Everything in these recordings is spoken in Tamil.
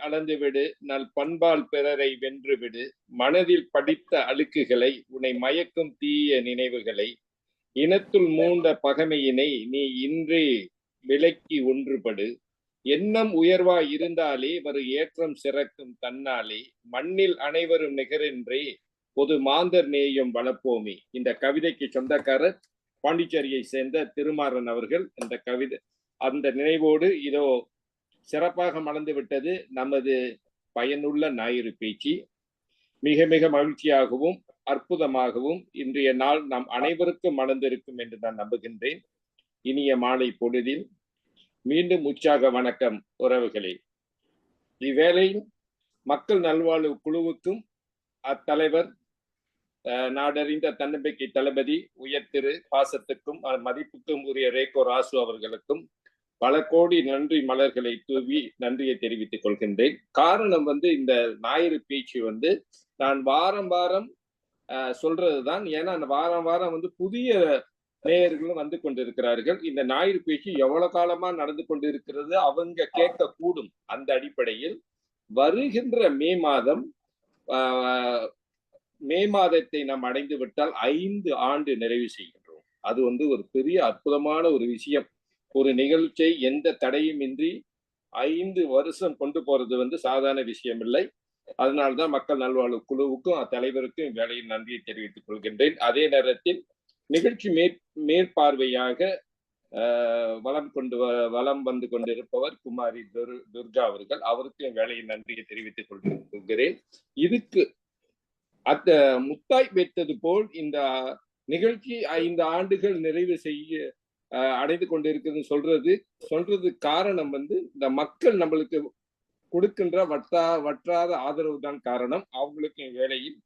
அளந்துவிடு, நல் பண்பால் பிறரை வென்றுவிடு, மனதில் படித்த அழுக்குகளை, உன்னை மயக்கும் தீய நினைவுகளை, இனத்துள் மூண்ட பகைமையினை நீ இன்றி விலக்கி ஒன்றுபடு. எண்ணம் உயர்வாய் இருந்தாலே வரு ஏற்றம் சிறக்கும் தன்னாலே, மண்ணில் அனைவரும் நிகரின்றே பொது மாந்தர் நேயம் வளர்ப்போமே. இந்த கவிதைக்கு சொந்தக்காரர் பாண்டிச்சேரியை சேர்ந்த திருமாறன் அவர்கள். இந்த கவிதை அந்த நினைவோடு இதோ சிறப்பாக மலர்ந்து விட்டது நமது பயனுள்ள ஞாயிறு பேச்சு. மிக மிக மகிழ்ச்சியாகவும் அற்புதமாகவும் இன்றைய நாள் நாம் அனைவருக்கும் மலர்ந்திருக்கும் என்று நான் நம்புகின்றேன். இனிய மாலை பொழுதில் மீண்டும் உற்சாக வணக்கம் உறவுகளே. இவ்வேளையில் மக்கள் நல்வாழ்வு குழுவுக்கும் அத்தலைவர் நாடறிந்த தன்னம்பிக்கை தளபதி உயர் திரு பாசத்துக்கும் மதிப்புக்கும் உரிய ரேகோ ராசு அவர்களுக்கும் பல கோடி நன்றி மலர்களை தூவி நன்றியை தெரிவித்துக் கொள்கின்றேன். காரணம் இந்த ஞாயிறு பேச்சு நான் வாரம் வாரம் சொல்றதுதான். ஏன்னா அந்த வாரம் வாரம் புதிய நேயர்களும் வந்து கொண்டிருக்கிறார்கள். இந்த ஞாயிறு பேச்சு எவ்வளவு காலமா நடந்து கொண்டிருக்கிறது அவங்க கேட்க கூடும். அந்த அடிப்படையில் வருகின்ற மே மாதத்தை நாம் அடைந்து விட்டால் 5 ஆண்டு நிறைவு செய்கின்றோம். அது ஒரு பெரிய அற்புதமான ஒரு விஷயம். ஒரு நிகழ்ச்சியை எந்த தடையும் இன்றி 5 வருஷம் கொண்டு போறது சாதாரண விஷயம் இல்லை. அதனால்தான் மக்கள் நல்வாழ்வு குழுவுக்கும் அத்தலைவருக்கும் வேலையில் நன்றியை தெரிவித்துக் கொள்கின்றேன். அதே நேரத்தில் நிகழ்ச்சி மேற்பார்வையாக வலம் வந்து கொண்டிருப்பவர் குமாரி துர்கா அவர்கள். அவருக்கும் வேலையில் நன்றியை தெரிவித்துக் கொள்கிறேன். இதுக்கு அந்த முத்தாய் வைத்தது போல் இந்த நிகழ்ச்சி 5 ஆண்டுகள் நிறைவு செய்ய அடைந்து கொண்டிருக்கிறது சொல்றது காரணம் இந்த மக்கள் நம்மளுக்கு கொடுக்கின்ற வற்றாத ஆதரவு தான் காரணம். அவங்களுக்கு வேலையில்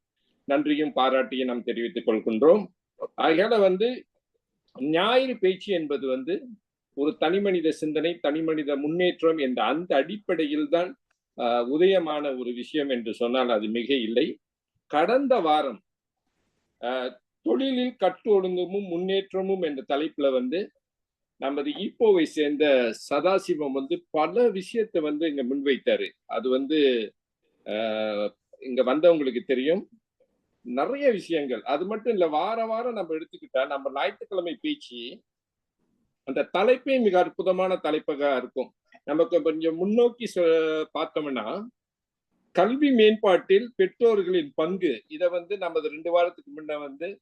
நன்றியும் பாராட்டியும் நாம் தெரிவித்துக் கொள்கின்றோம். அதனால ஞாயிறு பேச்சு என்பது ஒரு தனிமனித சிந்தனை, தனிமனித முன்னேற்றம் என்ற அந்த அடிப்படையில் தான் உதயமான ஒரு விஷயம் என்று சொன்னால் அது மிக இல்லை. கடந்த வாரம் தொழிலில் கட்டு ஒழுங்கமும் முன்னேற்றமும் என்ற தலைப்புல நமது ஈப்போவை சேர்ந்த சதாசிவம் பல விஷயத்தை இங்க முன்வைத்தாரு. அது இங்க வந்தவங்களுக்கு தெரியும். நிறைய விஷயங்கள். அது மட்டும் இல்ல, வார வாரம் நம்ம எடுத்துக்கிட்டா நம்ம ஞாயிற்றுக்கிழமை பேச்சு அந்த தலைப்பே மிக அற்புதமான தலைப்பாக இருக்கும். நமக்கு கொஞ்சம் முன்னோக்கி பார்த்தோம்னா கல்வி மேம்பாட்டில் பெற்றோர்களின் பங்கு. இதை நமது 2 வாரத்துக்கு முன்ன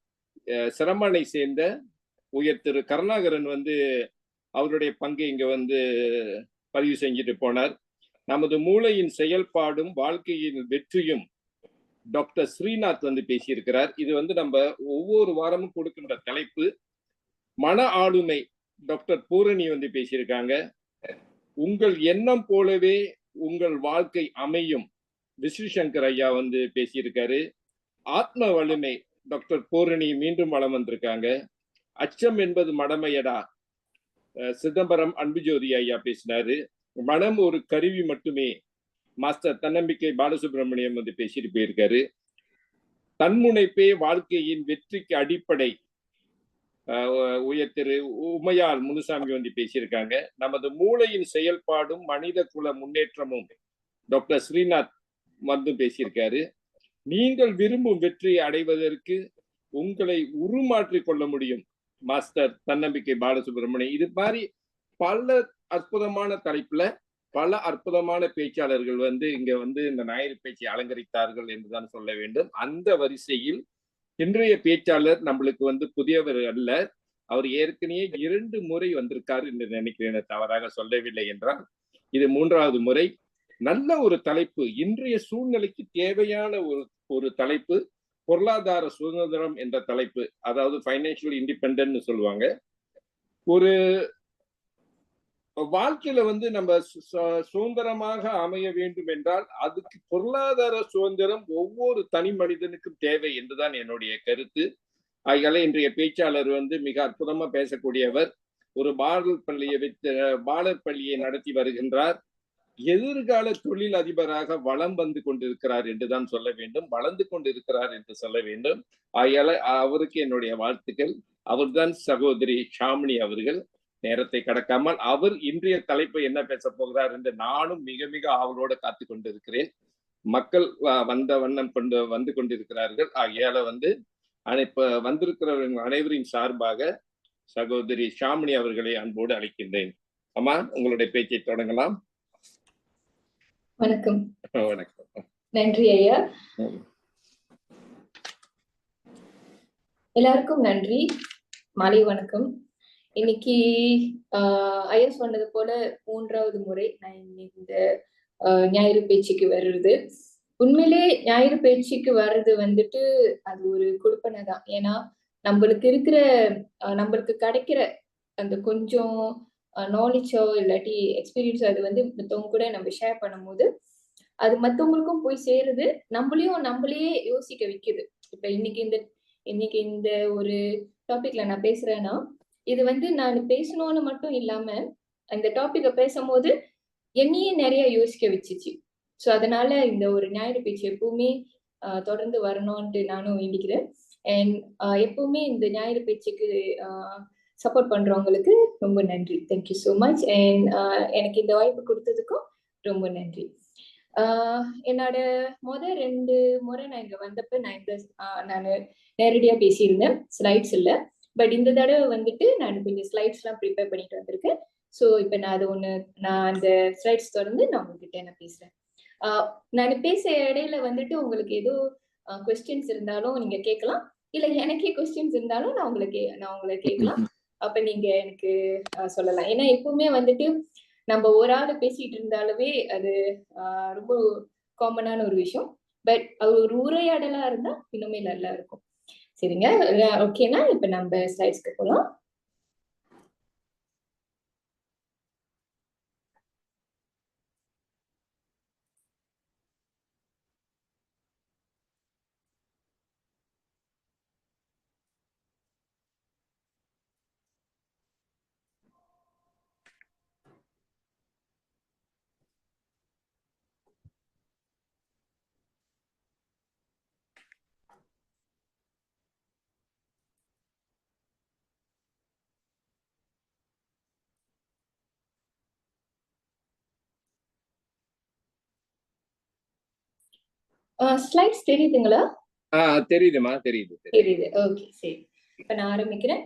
சிரமனை சேர்ந்த உயர் திரு கருணாகரன் அவருடைய பங்கு இங்க பதிவு செஞ்சுட்டு போனார். நமது மூளையின் செயல்பாடும் வாழ்க்கையின் வெற்றியும் டாக்டர் ஸ்ரீநாத் பேசியிருக்கிறார். இது நம்ம ஒவ்வொரு வாரமும் கொடுக்கின்ற தலைப்பு. மன ஆளுமை டாக்டர் பூரணி பேசியிருக்காங்க. உங்கள் எண்ணம் போலவே உங்கள் வாழ்க்கை அமையும் விஸ்வசங்கர் ஐயா பேசியிருக்காரு. ஆத்ம வலிமை டாக்டர் பூரணி மீண்டும் வளம் வந்திருக்காங்க. அச்சம் என்பது மடமையடா சிதம்பரம் அன்புஜோதி ஐயா பேசினாரு. மனம் ஒரு கருவி மட்டுமே மாஸ்டர் தன்னம்பிக்கை பாலசுப்ரமணியம் பேசிட்டு போயிருக்காரு. தன்முனைப்பே வாழ்க்கையின் வெற்றிக்கு அடிப்படை உயர் திரு உமையால் முனுசாமி பேசியிருக்காங்க. நமது மூளையின் செயல்பாடும் மனித குல முன்னேற்றமும் டாக்டர் ஸ்ரீநாத் பேசியிருக்காரு. நீங்கள் விரும்பும் வெற்றியை அடைவதற்கு உங்களை உருமாற்றிக் கொள்ள முடியும் மாஸ்டர் தன்னம்பிக்கை பாலசுப்ரமணியம். இது மாதிரி பல அற்புதமான தலைப்புல பல அற்புதமான பேச்சாளர்கள் இங்க இந்த ஞாயிறு பேச்சை அலங்கரித்தார்கள் என்றுதான் சொல்ல வேண்டும். அந்த வரிசையில் இன்றைய பேச்சாளர் நம்மளுக்கு புதியவர் அல்ல. அவர் ஏற்கனவே 2 முறை வந்திருக்காரு என்று நினைக்கிறேன், தவறாக சொல்லவில்லை என்றால். இது 3வது முறை. நல்ல ஒரு தலைப்பு, இன்றைய சூழ்நிலைக்கு தேவையான ஒரு தலைப்பு. பொருளாதார சுதந்திரம் என்ற தலைப்பு. அதாவது பைனான்சியல் இண்டிபெண்டன்ட் சொல்லுவாங்க. ஒரு வாழ்க்கையில நம்ம சுதந்திரமாக அமைய வேண்டும் என்றால் அதுக்கு பொருளாதார சுதந்திரம் ஒவ்வொரு தனி மனிதனுக்கும் தேவை என்றுதான் என்னுடைய கருத்து. அதனால இன்றைய பேச்சாளர் மிக அற்புதமா பேசக்கூடியவர். ஒரு பாலர் பள்ளியை நடத்தி வருகின்றார். எதிர்கால தொழில் அதிபராக வளம் வந்து கொண்டிருக்கிறார் என்றுதான் சொல்ல வேண்டும். வளர்ந்து கொண்டிருக்கிறார் என்று சொல்ல வேண்டும். ஆகையால அவருக்கு என்னுடைய வாழ்த்துக்கள். அவர்தான் சகோதரி ஷாமினி அவர்கள். நேரத்தை கடக்காமல் அவர் இன்றைய தலைப்பு என்ன பேச போகிறார் என்று நானும் மிக மிக ஆவலோடு காத்து கொண்டிருக்கிறேன். மக்கள் வந்த வண்ணம் வந்து கொண்டிருக்கிறார்கள். ஆகையால இப்ப வந்திருக்கிறவர்கள் அனைவரின் சார்பாக சகோதரி ஷாமினி அவர்களை அன்போடு அழைக்கின்றேன். அம்மா, உங்களுடைய பேச்சை தொடங்கலாம். வணக்கம். வணக்கம். நன்றி ஐயா. எல்லாருக்கும் நன்றி, மாலை வணக்கம். இன்னைக்கு ஐயா சொன்னது போல 3வது முறை நான் இந்த ஞாயிறு பேச்சுக்கு வர்றது. உண்மையிலே ஞாயிறு பேச்சுக்கு வர்றது அது ஒரு கொடுப்பனை தான். ஏன்னா நம்மளுக்கு கிடைக்கிற அந்த கொஞ்சம் நாலேஜோ இல்லாட்டி எக்ஸ்பீரியன்ஸோ அது மத்தவங்க கூட நம்ம ஷேர் பண்ணும்போது அது மத்தவங்களுக்கும் போய் சேருது, நம்மளையே யோசிக்க வைக்குது. இப்ப இன்னைக்கு இந்த ஒரு டாபிக்ல நான் பேசுறேன்னா இது நான் பேசணும்னு மட்டும் இல்லாம அந்த டாபிக்க பேசும்போது என்னையே நிறைய யோசிக்க வச்சுச்சு. ஸோ அதனால இந்த ஒரு ஞாயிறு பேச்சு எப்பவுமே தொடர்ந்து வரணும்ன்ட்டு நானும் வேண்டிக்கிறேன். அண்ட் எப்பவுமே இந்த ஞாயிறு பேச்சுக்கு சப்போர்ட் பண்றவங்களுக்கு ரொம்ப நன்றி. Thank you so much. அண்ட் எனக்கு இந்த வாய்ப்பு கொடுத்ததுக்கும் ரொம்ப நன்றி. என்னோட 2 முறை நான் இங்க வந்தப்ப நான் நேரடியா பேசியிருந்தேன், ஸ்லைட்ஸ் இல்லை. பட் இந்த தடவை நான் கொஞ்சம் ஸ்லைட்ஸ் எல்லாம் ப்ரிப்பேர் பண்ணிட்டு வந்திருக்கேன். ஸோ இப்ப நான் அந்த ஸ்லைட்ஸ் தொடர்ந்து நான் உங்ககிட்ட என்ன பேசுறேன். நான் பேச இடையில உங்களுக்கு ஏதோ கொஸ்டின்ஸ் இருந்தாலும் நீங்க கேட்கலாம், இல்ல எனக்கே கொஸ்டின்ஸ் இருந்தாலும் நான் உங்களை கேட்கலாம். அப்ப நீங்க எனக்கு சொல்லலாம். ஏன்னா எப்பவுமே நம்ம ஒரு ஆள் பேசிட்டு இருந்தாலுமே அது ரொம்ப காமனான ஒரு விஷயம். பட் அது ஒரு உரையாடலா இருந்தா இன்னுமே நல்லா இருக்கும். சரிங்க, ஓகேனா இப்ப நம்ம ஸ்லைட்ஸ்க்கு போலாம். ஸ்லைட்ஸ் தெரியுதுங்களா? தெரியுதுமா, தெரியுது. ஓகே, சரி. இப்ப நான் ஆரம்பிக்கிறேன்.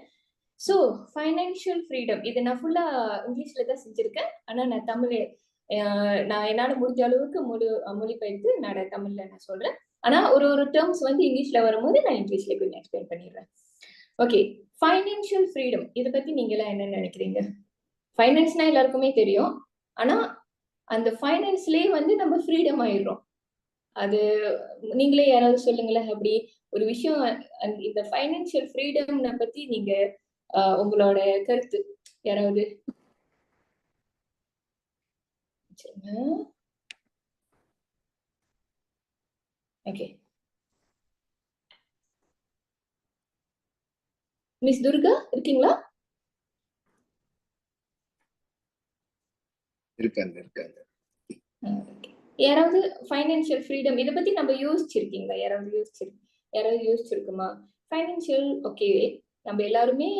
ஸோ ஃபைனான்சியல் ஃப்ரீடம் இது நான் ஃபுல்லா இங்கிலீஷ்ல தான் செஞ்சிருக்கேன். ஆனா நான் என்னால முடிஞ்ச அளவுக்கு மொழிபெயர்த்து நான் தமிழ்ல நான் சொல்றேன். ஆனா ஒரு டேர்ம்ஸ் இங்கிலீஷ்ல வரும்போது நான் இங்கிலீஷ்ல கொஞ்சம் எக்ஸ்பிளைன் பண்ணிடுறேன். ஓகே, ஃபைனான்சியல் ஃப்ரீடம் இதை பத்தி நீங்க எல்லாம் என்ன நினைக்கிறீங்க? ஃபைனான்ஸ்னா எல்லாருக்குமே தெரியும். ஆனா அந்த ஃபைனான்ஸ்லயே நம்ம ஃப்ரீடம் ஆயிடுறோம். அது நீங்களே யாராவது சொல்லுங்களேன். அப்படி ஒரு விஷயம் இந்த ஃபைனான்சியல் ஃப்ரீடம் பத்தி நீங்க உங்களோட கருத்து யாராவது? ஓகே, மிஸ் துர்கா இருக்கீங்களா? இருக்காங்க. யாராவது ஃபைனான்சியல் ஃப்ரீடம் இதை பத்தி நம்ம யோசிச்சிருக்கீங்களா? யாராவது யோசிச்சிருக்குமா? ஃபைனான்சியல் ஓகே, நம்ம எல்லாருமே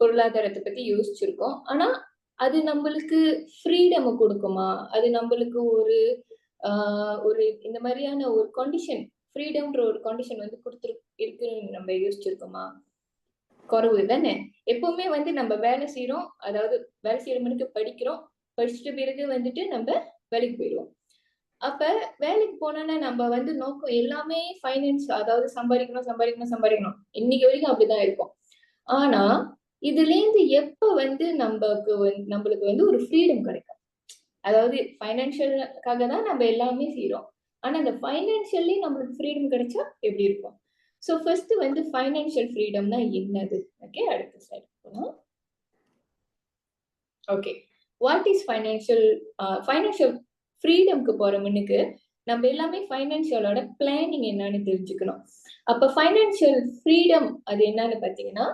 பொருளாதாரத்தை பத்தி யோசிச்சிருக்கோம். ஆனா அது நம்மளுக்கு ஃப்ரீடம் கொடுக்குமா? அது நம்மளுக்கு ஒரு இந்த மாதிரியான ஒரு கண்டிஷன், ஃப்ரீடம்ன்ற ஒரு கண்டிஷன் இருக்குன்னு நம்ம யோசிச்சிருக்கோமா? குறைவு தானே. எப்பவுமே நம்ம வேலை செய்யறோம், அதாவது வேலை செய்யற மணிக்கு படிச்சுட்ட பிறகு நம்ம வேலைக்கு போயிடுவோம். அப்ப வேலைக்கு போனோன்னா நம்ம நோக்கம் எல்லாமே ஃபைனான்ஸ், அதாவது சம்பாதிக்கணும். இன்னைக்கு வரைக்கும் அப்படிதான் இருக்கும். ஆனா இதுல இருந்து எப்ப நம்மளுக்கு ஒரு ஃப்ரீடம் கிடைக்கும். அதாவது ஃபைனான்சியலுக்காக தான் நம்ம எல்லாமே செய்யறோம். ஆனா அந்த ஃபைனான்சியல்லி நம்மளுக்கு ஃப்ரீடம் கிடைச்சா எப்படி இருக்கும்? ஸோ ஃபர்ஸ்ட் ஃபைனான்சியல் ஃப்ரீடம்னா என்னது? ஓகே, அடுத்த ஸ்லைட் போகலாம். ஓகே, வாட் இஸ் ஃபைனான்சியல் ஃப்ரீடம்க்கு போற முன்னுக்கு நம்ம எல்லாமே ஃபைனான்சியலோட பிளானிங் என்னன்னு தெரிஞ்சுக்கணும். அப்ப ஃபைனான்சியல் ஃப்ரீடம் அது என்னன்னு பாத்தீங்கன்னா,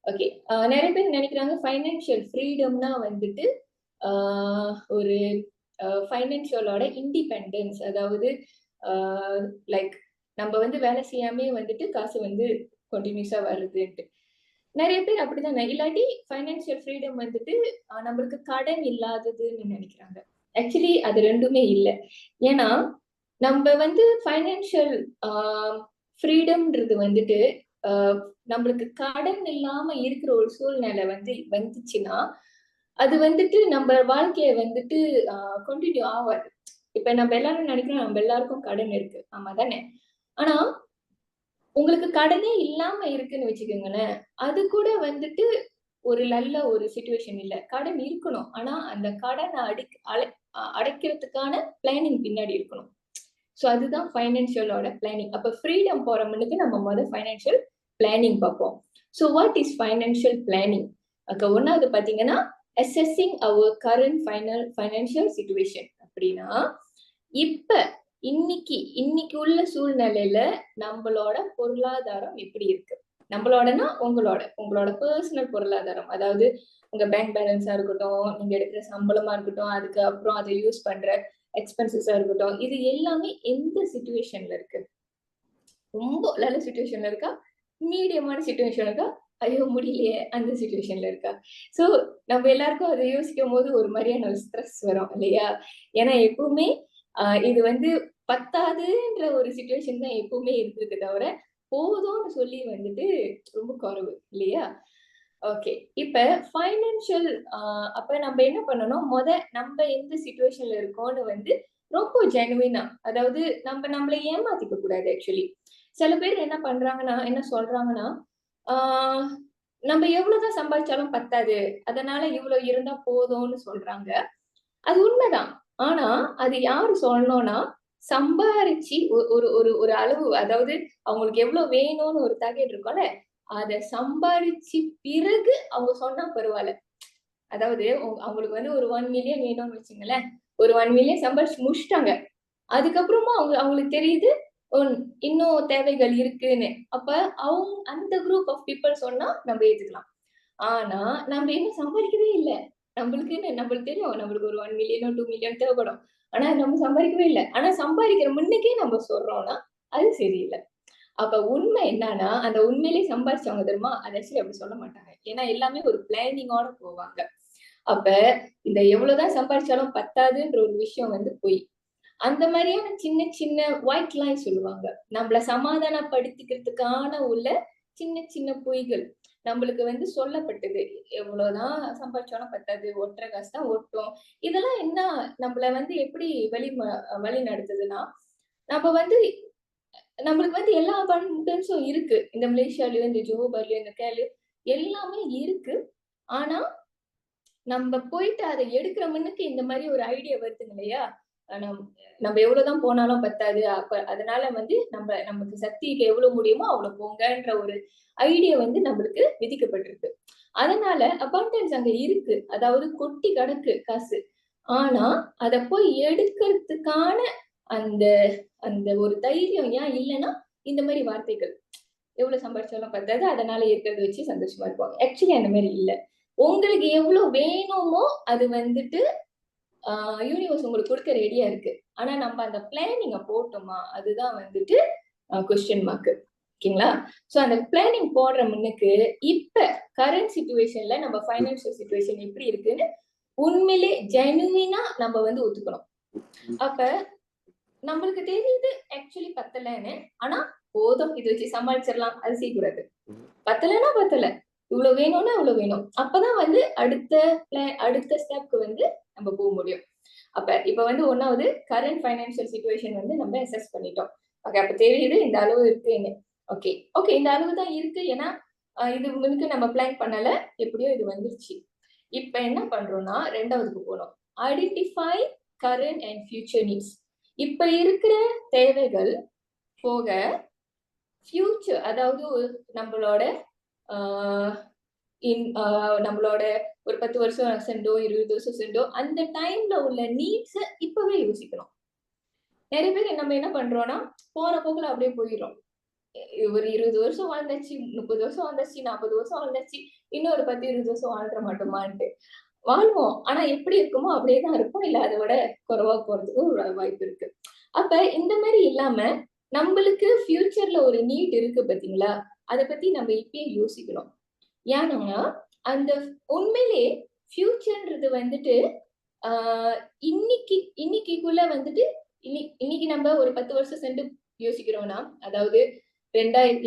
ஓகே, நிறைய பேர் நினைக்கிறாங்க ஃபைனான்சியல் ஃப்ரீடம்னா ஒரு ஃபைனான்சியலோட இண்டிபெண்டன்ஸ், அதாவது லைக் நம்ம வேலை செய்யாமே காசு கண்டினியூஸா வருதுன்ட்டு. நிறைய பேர் அப்படிதானே. இல்லாட்டி ஃபைனான்சியல் ஃப்ரீடம் வந்துட்டு நம்மளுக்கு கடன் இல்லாததுன்னு நினைக்கிறாங்க. ஆக்சுவலி அது 2மே இல்ல. ஏன்னா, நம்ப வந்து ஃபைனான்சியல் ஆ ஃப்ரீடம்ன்றது வந்துட்டு, அ நம்மளுக்கு கடன் இல்லாம இருக்கிற ஒரு சூழ்நிலை வந்துச்சுன்னா, அது வந்துட்டு நம்ப வாழ்க்கைய வந்துட்டு அ கன்டின்யூ ஆவாது. இப்ப நம்ம எல்லாரும் நினைக்கிறோம், நம்ம எல்லாருக்கும் கடன் இருக்கு. ஆமா தானே? ஆனா, உங்களுக்கு கடனே இல்லாம இருக்குன்னு வச்சுக்கோங்களேன். அது கூட வந்துட்டு ஒரு நல்ல ஒரு சிச்சுவேஷன் இல்ல. கடன் இருக்கணும். ஆனா, அந்த கடன அடைக்கிறதுக்கான பிளானிங் பின்னாடி இருக்கணும். சோ அதுதான் ஃபைனான்சியலோட பிளானிங். அப்ப ஃப்ரீடம் போற முன்னுக்கு நம்ம ஃபைனான்சியல் பிளானிங் பார்ப்போம். So what is financial planning? 1வது பார்த்தீங்கன்னா, அசெஸிங் அவர் கரண்ட் ஃபைனான்சியல் சிச்சுவேஷன். அப்படின்னா, இப்ப இன்னைக்கு உள்ள சூழ்நிலையில நம்மளோட பொருளாதாரம் எப்படி இருக்கு? நம்மளோடனா உங்களோட பெர்சனல் பொருளாதாரம். அதாவது உங்க பேங்க் பேலன்ஸா இருக்கட்டும், நீங்க எடுக்கிற சம்பளமா இருக்கட்டும், அதுக்கு அப்புறம் அதை யூஸ் பண்ற எக்ஸ்பென்சஸா இருக்கட்டும். இது எல்லாமே எந்த சிச்சுவேஷன்ல இருக்கு? ரொம்ப நல்ல சிச்சுவேஷன்ல இருக்கா? மீடியமான சிச்சுவேஷன் இருக்கா? ஐயோ! முடியலையே அந்த சிச்சுவேஷன்ல இருக்கா? சோ நம்ம எல்லாருக்கும் அத யோசிக்கும்போது ஒரு மாரியான ஒரு ஸ்ட்ரெஸ் வரும் இல்லையா? ஏன்னா எப்பவுமே இது வந்து பத்தாதுன்ற ஒரு சிச்சுவேஷன் தான் எப்பவுமே இருந்திருக்கு தவிர, போதும்னு சொல்லி வந்துட்டு ரொம்ப குறைவு இல்லையா? ஓகே. இப்ப ஃபைனான்சியல் அப்ப நம்ம என்ன பண்ணணும்? நம்ப எந்த சிச்சுவேஷன்ல இருக்கோம்னு ரொம்ப ஜெனுவினா, அதாவது நம்மள ஏமாத்திக்க கூடாது ஆக்சுவலி. சில பேர் என்ன சொல்றாங்கன்னா, ஆ நம்ம எவ்வளவுதான் சம்பாதிச்சாலும் பத்தாது. அதனால இவ்வளோ இருந்தா போதும்னு சொல்றாங்க. அது உண்மைதான். ஆனா, அது யாரு சொல்லணும்னா, சம்பாரிச்சு ஒரு ஒரு ஒரு அளவு அதாவது அவங்களுக்கு எவ்வளோ வேணும்னு ஒரு டார்கெட் இருக்கும்ல, அத சம்பாரிச்சு பிறகு அவங்க சொன்னா பரவால்ல. அதாவது அவங்களுக்கு ஒரு 1,000,000 வேணும்னு வச்சுக்கங்களேன். ஒரு 1,000,000 சம்பாரிச்சு முடிச்சுட்டாங்க. அதுக்கப்புறமா அவங்களுக்கு தெரியுது, ஒ இன்னும் தேவைகள் இருக்குன்னு. அப்ப அந்த குரூப் ஆஃப் பீப்பிள் சொன்னா நம்ம ஏத்துக்கலாம். ஆனா, நம்ம இன்னும் சம்பாதிக்கவே இல்ல. நம்மளுக்கு தெரியும். நம்மளுக்கு ஒரு 1,000,000 2,000,000 தேவைப்படும். ஆனா நம்ம சம்பாதிக்கவே இல்ல. ஆனா சம்பாதிக்கிற முன்னுக்கே நம்ம சொல்றோம்னா, அது சரியில்ல. அப்ப உண்மை என்னன்னா, அந்த உண்மையிலேயே சம்பாரிச்சவங்க தெரியுமா? அது ஆக்சுவலி அப்படி சொல்ல மாட்டாங்க. ஏன்னா எல்லாமே ஒரு பிளானிங்கோட போவாங்க. அப்ப இந்த எவ்வளவுதான் சம்பாரிச்சாலும் பத்தாதுன்ற ஒரு விஷயம் பொய். அந்த மாதிரியான சின்ன சின்ன ஒயிட் லைஸ் சொல்லுவாங்க. நம்மள சமாதானப்படுத்திக்கிறதுக்கான உள்ள சின்ன சின்ன பொய்கள். நம்மளுக்கு சொல்லப்பட்டது. எவ்வளவுதான் சம்பாதிச்சாலும் பத்தாது. ஒட்டுற காசு தான் ஒட்டும். இதெல்லாம் என்ன நம்மள எப்படி வழி நடத்துதுன்னா, நம்ம நம்மளுக்கு எல்லா அபாண்டன்ஸும் இருக்கு. இந்த மலேசியாலயோ, இந்த ஜோஹர்லயோ, இந்த கேரளயோ எல்லாமே இருக்கு. ஆனா, நம்ம போயிட்டு அத எடுக்கிற முன்னுக்கு இந்த மாரி ஒரு ஐடியா வருதுங்க இல்லையா? நம் நம்ம எவ்வளவுதான் போனாலும் பத்தாது. அப்ப அதனால நமக்கு சக்திக்கு எவ்வளவு முடியுமோ அவ்வளவு போங்கன்ற ஒரு ஐடியா நம்மளுக்கு விதிக்கப்பட்டிருக்கு. அதனால அபாண்டன்ஸ் அங்க இருக்கு. அதாவது கொட்டி கிடக்கு காசு. ஆனா, அத போய் எடுக்கிறதுக்கான அந்த அந்த ஒரு தைரியம் ஏன் இல்லன்னா, இந்த மாரி வார்த்தைகள். எவ்வளவு சம்பாரிச்சாலும் பத்தாது. அதனால இருக்கிறத வச்சு சந்தோஷமா இருப்பாங்க. ஆக்சுவலி அந்த மாரி இல்ல. உங்களுக்கு எவ்வளவு வேணுமோ அது ஆ யூனிவர்ஸ் உங்களுக்கு குடுக்க ரெடியா இருக்கு. ஆனா நம்ம அந்த பிளானிங்க போட்டோமா? அதுதான் கொஸ்டின் மார்க். ஓகேங்களா? சோ அந்த பிளானிங் போடுற முன்னுக்கு, இப்ப கரண்ட் சிச்சுவேஷன்ல நம்ம ஃபைனான்சியல் சிச்சுவேஷன் எப்படி இருக்குன்னு உண்மையிலே ஜெனுவினா நம்ம ஒத்துக்கணும். அப்ப நம்மளுக்கு தெரியுது ஆக்சுவலி பத்தலன்னு. ஆனா போதும் இத வச்சு சமாளிச்சிடலாம். அது செய்யக்கூடாது. பத்தலன்னா பத்தல. இவ்வளவு வேணும்னா இவ்வளவு வேணும். அப்பதான் அடுத்த ஸ்டெப்க்கு நம்ம போ முடியும். இப்ப 1வது கரண்ட் ஃபைனான்சியல் சிச்சுவேஷன் நம்ம அசஸ் பண்ணிட்டோம். ஓகே அப்ப தெரியுது இந்த அளவு இருக்குன்னு. ஓகே. ஓகே இந்த அளவு தான் இருக்கு. ஏன்னா இது முன்னுக்கு நம்ம பிளான் பண்ணல. எப்படியோ இது வந்துருச்சு. இப்ப என்ன பண்றோம்னா 2வதுக்கு போறோம். Identify current and future needs. இப்ப இருக்கிற தேவைகள் போக ஃபியூச்சர் அதாவது நம்மளோட ஆ நம்மளோட ஒரு 10 வருஷம் சென்றோ, 20 வருஷம் சென்றோ அந்த டைம்ல உள்ள நீட்ஸ இப்பவே யோசிக்கணும். நெறைய பேர் நம்ம என்ன பண்றோம்னா, போற போக்குல அப்படியே போயிர்றோம். ஒரு 20 வருஷம் வாழ்ந்தாச்சு, 30 வருஷம் வாழ்ந்தாச்சு, 40 வருஷம் வாழ்ந்தாச்சு, இன்னும் ஒரு 10, 20 வருஷம் வாழ்ற மாட்டோமான்ட்டு. வாழ்வோம். ஆனா எப்படி இருக்குமோ அப்படியே தான் இருப்போம். இல்ல அத விட குறைவா போறதுக்கு ஒரு வாய்ப்பு இருக்கு. அப்ப இந்த மாரி இல்லாம, நம்பளுக்கு ஃபியூச்சர்ல ஒரு நீட் இருக்கு பார்த்தீங்களா? அத பத்தி நம்ம இப்பயே யோசிக்கணும். ஏன்னா அந்த உண்மையிலே ஃபியூச்சர்ன்றது வந்துட்டு இன்னைக்குள்ள வந்துட்டு இன்னைக்கு நம்ம ஒரு 10 வருஷம் சென்று யோசிக்கிறோம்னா, அதாவது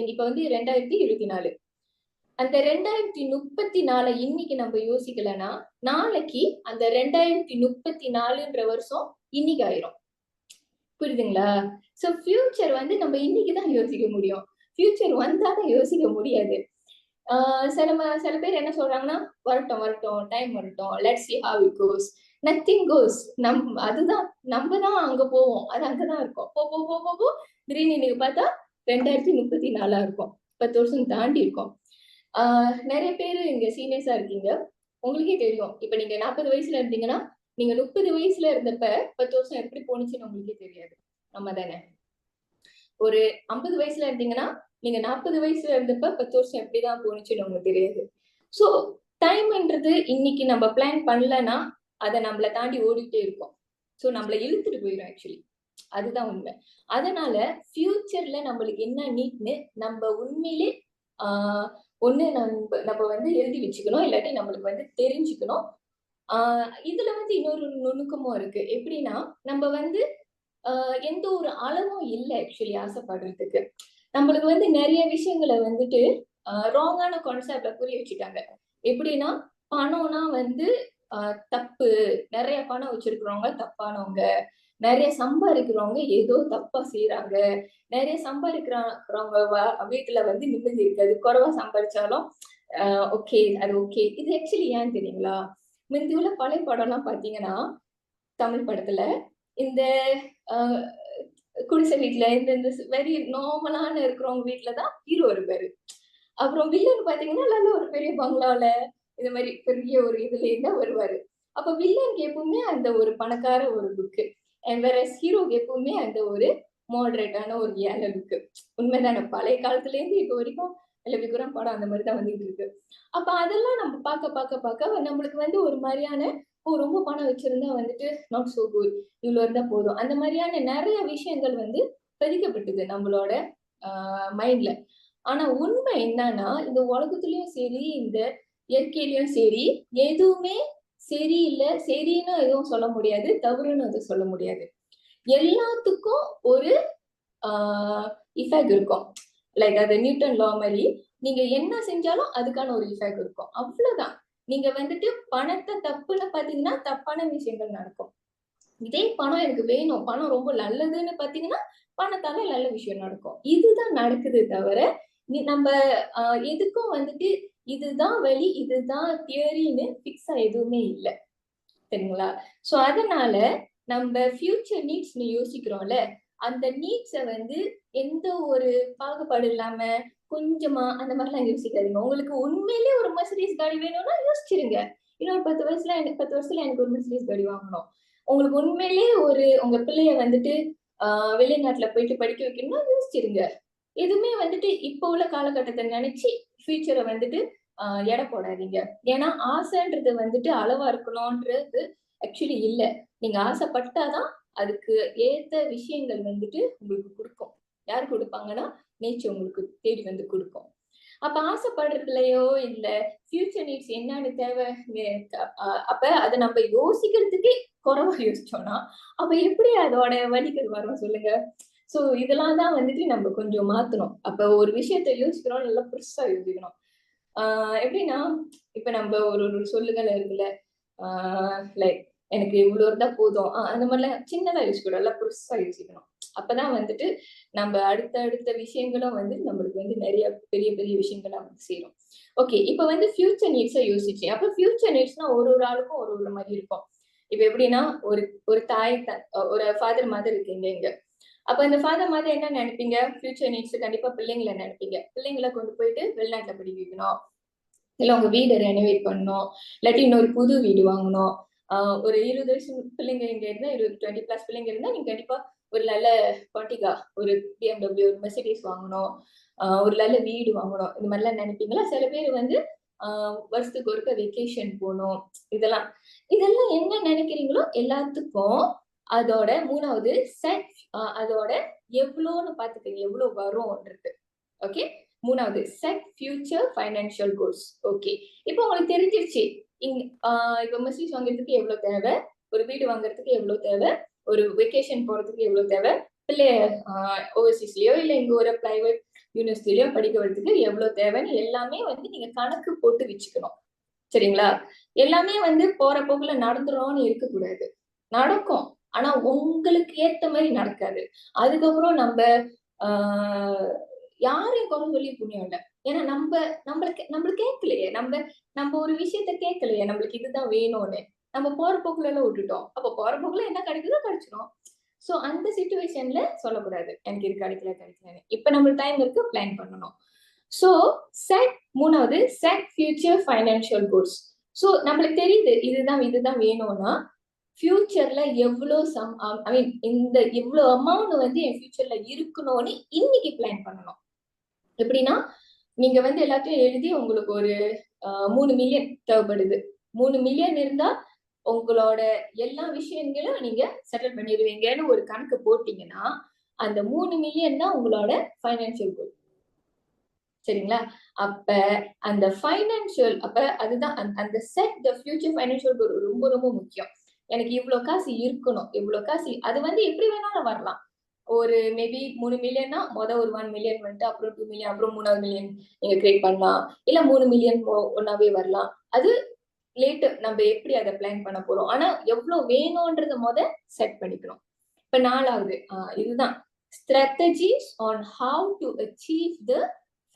இப்ப வந்து 2024 அந்த 2034 இன்னைக்கு நம்ம யோசிக்கலன்னா நாளைக்கு அந்த 2034ன்ற வருஷம் இன்னைக்கு ஆயிரும். புரியுதுங்களா? சோ ஃபியூச்சர் வந்து நம்ம இன்னைக்குதான் யோசிக்க முடியும். ஃபியூச்சர் வந்தாதான் யோசிக்க முடியாது. சில பேர் என்ன சொல்றாங்கன்னா, வரட்டும் டைம் வரட்டும், let's see how it goes. Nothing goes. அதுதான் நம்ம தான் அங்க போவோம். அது அங்கதான் இருக்கும். போ திடீர்னு இன்னைக்கு பார்த்தா 2034 இருக்கும். 10 வருஷம் தாண்டி இருக்கும். நிறைய பேர் இங்க சீனியர்ஸா இருக்கீங்க. உங்களுக்கே தெரியும். இப்ப நீங்க 40 வயசுல இருந்தீங்கன்னா, நீங்க 30 வயசுல இருந்தப்ப 10 வருஷம் எப்படி போனுச்சுன்னு உங்களுக்கே தெரியாது. நம்ம தானே. ஒரு 50 வயசுல இருந்தீங்கன்னா, நீங்க 40 வயசுல இருந்தப்ப 10 வருஷம் எப்படிதான் போனுச்சுன்னு உங்களுக்கு தெரியாது. சோ டைம்ன்றது இன்னைக்கு நம்ம பிளான் பண்ணலன்னா அதை நம்மளை தாண்டி ஓடிட்டே இருக்கும். சோ நம்மள இழுத்துட்டு போயிடும் ஆக்சுவலி. அதுதான் உண்மை. அதனால ஃபியூச்சர்ல நம்மளுக்கு என்ன நீட்னு நம்ம உண்மையிலே ஒண்ணு நம்ம வந்து எழுதி வச்சுக்கணும், இல்லாட்டி நம்மளுக்கு வந்து தெரிஞ்சுக்கணும். இதுல வந்து இன்னொரு நுணுக்கமும் இருக்கு. எப்படின்னா, நம்ம வந்து எந்த ஒரு அளவும் இல்லை ஆக்சுவலி ஆசைப்படுறதுக்கு. நம்மளுக்கு வந்து நிறைய விஷயங்களை வந்துட்டு ராங்கான கான்செப்ட்ல புரிய வச்சுட்டாங்க. எப்படின்னா, பணம்னா வந்து தப்பு, நிறைய பணம் வச்சிருக்கிறவங்க தப்பானவங்க, நிறைய சம்பாதிக்கிறவங்க ஏதோ தப்பா செய்யறாங்க, நிறைய சம்பாதிக்கிறவங்க வீட்டுல வந்து நிம்மதி இருக்காது, குறைவா சம்பாதிச்சாலும் ஓகே அது ஓகே. இது ஆக்சுவலி ஏன் தெரியுங்களா? முந்தி உள்ள பழைய படம் எல்லாம் பாத்தீங்கன்னா, தமிழ் படத்துல இந்த குடிசை வீட்டுல இந்த வெரி நார்மலான இருக்கிறவங்க வீட்டுலதான் ஹீரோ இருப்பாரு. அப்புறம் வில்லன் பாத்தீங்கன்னா நல்ல ஒரு பெரிய பங்களால இந்த மாதிரி பெரிய ஒரு இதுல இருந்தா வருவாரு. அப்ப வில்லனுக்கு எப்பவுமே அந்த ஒரு பணக்கார ஒரு லுக்கு, வேற ஹீரோக்கு எப்பவுமே அந்த ஒரு மாடரேட்டான ஒரு ஏழை லுக்கு. உண்மைதானே? பழைய காலத்துல இருந்து இப்ப வரைக்கும் இல்ல விக்ரம் படம் அந்த மாதிரிதான் வந்துட்டு இருக்கு. அப்ப அதெல்லாம் நம்ம பார்க்க நம்மளுக்கு வந்து ஒரு மாதிரியான ரொம்ப பணம் வச்சிருந்தா வந்துட்டு நாட் சோ குட், இவ்வளவு இருந்தா போதும், அந்த மாதிரியான நிறைய விஷயங்கள் வந்து பதிக்கப்பட்டது நம்மளோட மைண்ட்ல. ஆனா உண்மை என்னன்னா, இந்த உலகத்திலயும் சரி, இந்த இயற்கையிலயும் சரி, எதுவுமே சரியில்லை, சரின்னு எதுவும் சொல்ல முடியாது, தவறுன்னு எதுவும் சொல்ல முடியாது. எல்லாத்துக்கும் ஒரு இஃபெக்ட் இருக்கும். லைக் அது நியூட்டன் லா மாதிரி, நீங்க என்ன செஞ்சாலும் அதுக்கான ஒரு இஃபெக்ட் இருக்கும். அவ்வளவுதான். நீங்க வந்துட்டு பணத்தை தப்புன்னு பாத்தீங்கன்னா தப்பான விஷயங்கள் நடக்கும். இதே பணம் எனக்கு வேணும், பணம் ரொம்ப நல்லதுன்னு பாத்தீங்கன்னா பணத்தால நல்ல விஷயம் நடக்கும். இதுதான் நடக்குது தவிர நம்ம எதுக்கும் வந்துட்டு இதுதான் வழி, இதுதான் தியரின்னு பிக்ஸா எதுவுமே இல்லை. சரிங்களா? சோ அதனால நம்ம ஃபியூச்சர் நீட்ஸ்னு யோசிக்கிறோம்ல, அந்த நீட்ஸை வந்து எந்த ஒரு பாகுபாடு இல்லாம கொஞ்சமா அந்த மாதிரிலாம் யோசிக்காதீங்க. உங்களுக்கு உண்மையிலேயே ஒரு மெர்சிடிஸ் காடி வேணும்னா யோசிச்சிருங்க. இன்னொரு 10 வருஷத்துல எனக்கு ஒரு மெர்சிடிஸ் காடி வாங்கணும். உங்களுக்கு உண்மையிலேயே உங்க பிள்ளைய வந்துட்டு வெளிநாட்டுல போயிட்டு படிக்க வைக்கணும்னா யோசிச்சிருங்க. எதுவுமே வந்துட்டு இப்ப உள்ள காலகட்டத்தை நினைச்சு ஃபியூச்சரை வந்துட்டு எடை போடாதீங்க. ஏன்னா ஆசைன்றது வந்துட்டு அளவா இருக்கணும்ன்றது ஆக்சுவலி இல்ல. நீங்க ஆசைப்பட்டாதான் அதுக்கு ஏத்த விஷயங்கள் வந்துட்டு உங்களுக்கு கொடுக்கும். யாரு கொடுப்பாங்கன்னா நேச்சர் உங்களுக்கு தேடி வந்து கொடுக்கும். அப்ப ஆசைப்படுறதுலயோ இல்ல ஃபியூச்சர் நீட்ஸ் என்னன்னு தேவை, அப்ப அதை நம்ம யோசிக்கிறதுக்கே குறைவா யோசிச்சோம்னா அப்ப எப்படி அதோட வழிகள் வரும் சொல்லுங்க? சோ இதெல்லாம் தான் வந்துட்டு நம்ம கொஞ்சம் மாத்தணும். அப்ப ஒரு விஷயத்த யோசிக்கிறோம், நல்லா பெருசா யோசிக்கணும். எப்படின்னா, இப்ப நம்ம ஒரு சொல்லுகள் இருக்குல்ல, லைக் எனக்கு இவ்வளவு இருந்தா போதும், அந்த மாதிரிலாம் சின்னதா யோசிக்கணும், நல்லா பெருசா யோசிக்கணும். அப்பதான் வந்துட்டு நம்ம அடுத்த விஷயங்களும் வந்து நம்மளுக்கு வந்து நிறைய பெரிய பெரிய விஷயங்களா வந்து சேரும். ஓகே, இப்ப வந்து ஃபியூச்சர் நீட்ஸை யோசிச்சேன். அப்ப ஃபியூச்சர் நீட்ஸ்னா ஒரு ஆளுக்கும் ஒரு மாதிரி இருக்கும். இப்ப எப்படின்னா, ஒரு தாய் ஒரு ஃபாதர் மாதிரி இருக்கீங்க இங்க. அப்ப இந்த ஃபாதர் மாதிரி என்ன நினைப்பீங்க? ஃபியூச்சர் நீட்ஸ் கண்டிப்பா பிள்ளைங்களை நினைப்பீங்க. பிள்ளைங்களை கொண்டு போயிட்டு வெளிநாட்டுல படிக்க வைக்கணும், இல்ல உங்க வீடை ரெனோவேட் பண்ணணும், இல்லாட்டி இன்னொரு புது வீடு வாங்கணும். ஒரு 20 வயசு பிள்ளைங்க இங்க இருந்தா 20+ பிள்ளைங்க இருந்தா நீங்க கண்டிப்பா ஒரு நல்ல பட்டிகா, ஒரு BMW, ஒரு மெர்சிடிஸ் வாங்கணும், ஒரு நல்ல வீடு வாங்கணும், இந்த மாதிரிலாம் நினைப்பீங்களா? சில பேர் வந்து வருஷத்துக்கு ஒருக்க வெக்கேஷன் போகணும். இதெல்லாம் என்ன நினைக்கிறீங்களோ எல்லாத்துக்கும் அதோட 3வது செட், அதோட எவ்வளோன்னு பாத்துக்கங்க, எவ்வளவு வரும்ன்றது. ஓகே, மூணாவது set future financial goals. Okay, இப்போ உங்களுக்கு தெரிஞ்சிருச்சு இப்போ மெர்சிடிஸ் வாங்குறதுக்கு எவ்வளவு தேவை, ஒரு வீடு வாங்குறதுக்கு எவ்வளவு தேவை, ஒரு வெக்கேஷன் போறதுக்கு எவ்வளவு தேவை, பிள்ளைய ஓவர்சீஸ்லயோ இல்ல இங்க ஒரு பிரைவேட் யூனிவர்சிட்டிலயோ படிக்க வரதுக்கு எவ்வளவு தேவைன்னு எல்லாமே வந்து நீங்க கணக்கு போட்டு வச்சுக்கணும். சரிங்களா? எல்லாமே வந்து போற போக்குல நடந்துரும்னு இருக்கக்கூடாது. நடக்கும், ஆனா உங்களுக்கு ஏத்த மாதிரி நடக்காது. அதுக்கப்புறம் நம்ம யாரையும் குறை சொல்லி புண்ணியம் இல்லை. ஏன்னா நம்மளுக்கு கேட்கலையே, நம்ம ஒரு விஷயத்த கேட்கலையே, நம்மளுக்கு இதுதான் வேணும்னு நம்ம போற போக்குல எல்லாம் விட்டுட்டோம். அப்ப போற போக்குல என்ன கிடைக்குதோ கிடைச்சிடும். சோ அந்த சிச்சுவேஷன்ல சொல்லக்கூடாது எனக்கு இது கிடைக்கலன்னு. இப்ப நம்மளுக்கு டைம் இருக்கு, பிளான் பண்ணணும். சோ மூணாவது set future financial goals. So நம்மளுக்கு தெரியுது இதுதான் வேணும்னா ஃபியூச்சர்ல எவ்வளவு இவ்வளவு அமௌண்ட் வந்து என் ஃபியூச்சர்ல இருக்கணும்னு இன்னைக்கு பிளான் பண்ணணும். எப்படின்னா நீங்க வந்து எல்லாத்தையும் எழுதி உங்களுக்கு ஒரு 3 மில்லியன் தேவைப்படுது. 3 மில்லியன் இருந்தா உங்களோட எல்லா விஷயங்களும் நீங்க செட்டில் பண்ணிடுவீங்கன்னு ஒரு கணக்கு போட்டீங்கன்னா அந்த 3 மில்லியன் தான் உங்களோட ஃபைனான்சியல் கோல். சரிங்களா? அப்ப அந்த ஃபைனான்சியல் அதுதான் அந்த செட் த ஃபியூச்சர் ஃபைனான்சியல் கோல் ரொம்ப ரொம்ப முக்கியம். எனக்கு இவ்வளவு காசு இருக்கணும், இவ்வளவு காசு அது வந்து எப்படி வேணாலும் வரலாம். ஒரு மேபி 3 மில்லியன்னா ஒரு 1 மில்லியன் வந்துட்டு அப்புறம் 2 மில்லியன் அப்புறம் 3வது மில்லியன் நீங்க கிரியேட் பண்ணலாம். இல்ல 3 மில்லியன் ஒன்னாவே வரலாம். அது லேட்டு நம்ம எப்படி அதை பிளான் பண்ண போறோம். ஆனா எவ்வளவு வேணும்ன்றத செட் பண்ணிக்கணும். இப்ப 4வது இதுதான் strategies on how to achieve the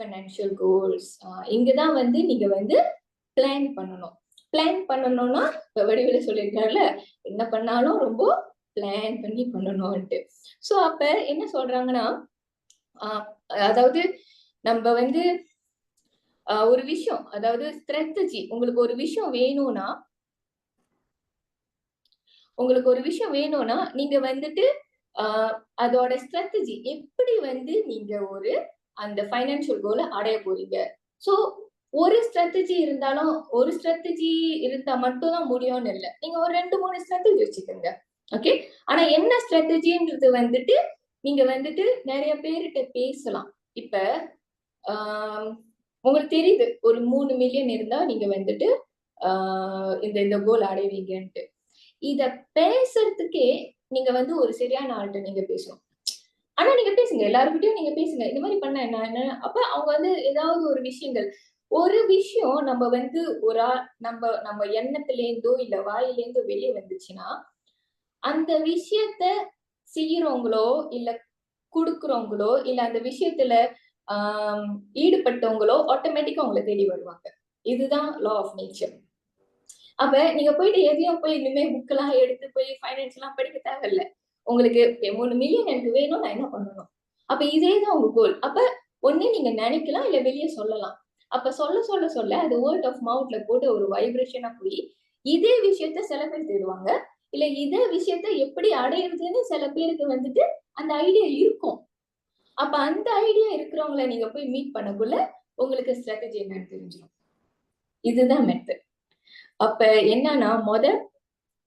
financial goals. இங்கதான் வந்து நீங்க வந்து பிளான் பண்ணணும். பிளான் பண்ணணும்னா வடிவில சொல்லியிருக்காருல, என்ன பண்ணாலும் ரொம்ப பிளான் பண்ணி பண்ணணும்ட்டு. சோ அப்ப என்ன சொல்றாங்கன்னா அதாவது நம்ம வந்து ஒரு விஷயம், அதாவது ஸ்ட்ராட்டஜி, உங்களுக்கு ஒரு விஷயம் வேணும்னா நீங்க வந்துட்டு அதோட ஸ்ட்ராட்டஜி எப்படி வந்து நீங்க அந்த ஃபைனான்சியல் கோலை அடைய போறீங்க. சோ ஒரு ஸ்ட்ராட்டஜி இருந்தா மட்டும் தான் முடியும்னு இல்லை. நீங்க ஒரு 2-3 ஸ்ட்ராட்டஜி வச்சுக்கோங்க. ஓகே, ஆனா என்ன ஸ்ட்ராட்டஜின்றது வந்துட்டு நீங்க வந்துட்டு நிறைய பேர்கிட்ட பேசலாம். இப்ப உங்களுக்கு தெரியுது ஒரு 3 மில்லியன் இருந்தா நீங்க வந்துட்டு இந்த கோல் அடைவீங்கன்ட்டு. இத பேசுறதுக்கே நீங்க வந்து ஒரு சரியான ஆள்கிட்ட நீங்க பேசணும். ஆனா நீங்க பேசுங்க, எல்லாருக்கிட்டையும் நீங்க பேசுங்க, இந்த மாதிரி பண்ண என்ன. அப்ப அவங்க வந்து ஏதாவது ஒரு விஷயம் நம்ம வந்து நம்ம எண்ணத்திலேருந்தோ இல்ல வாயிலேருந்தோ வெளியே வந்துச்சுன்னா அந்த விஷயத்த செய்யறவங்களோ இல்ல குடுக்குறவங்களோ இல்ல அந்த விஷயத்துல ஈடுபட்டவங்களோ ஆட்டோமேட்டிக்கா அவங்களை தேடி வருவாங்க. இதுதான் லா ஆஃப் நேச்சர். அப்ப நீங்க போயிட்டு எதையும் போய் இனிமே புக் எல்லாம் எடுத்து போய் ஃபைனான்ஸ் எல்லாம் படிக்க தேவையில்ல. உங்களுக்கு 3 மில்லியன் எனக்கு வேணும், நான் என்ன பண்ணணும்? அப்ப இதேதான் உங்க கோல். அப்ப ஒண்ணு நீங்க நினைக்கலாம், இல்ல வெளியே சொல்லலாம். அப்ப சொல்ல அது வேர்ட் ஆஃப் மவுத்ல போட்டு ஒரு வைப்ரேஷனா போய் இதே விஷயத்த சில பேர் தேடுவாங்க. இல்ல இதே விஷயத்த எப்படி அடையிறதுன்னு சில பேருக்கு வந்துட்டு அந்த ஐடியா இருக்கும். அப்ப அந்த ஐடியா இருக்கிறவங்கள நீங்க போய் மீட் பண்ணக்குள்ள உங்களுக்கு ஸ்ட்ராட்டஜி என்னன்னு தெரிஞ்சிடும். இதுதான் மெத்தட். அப்ப என்னன்னா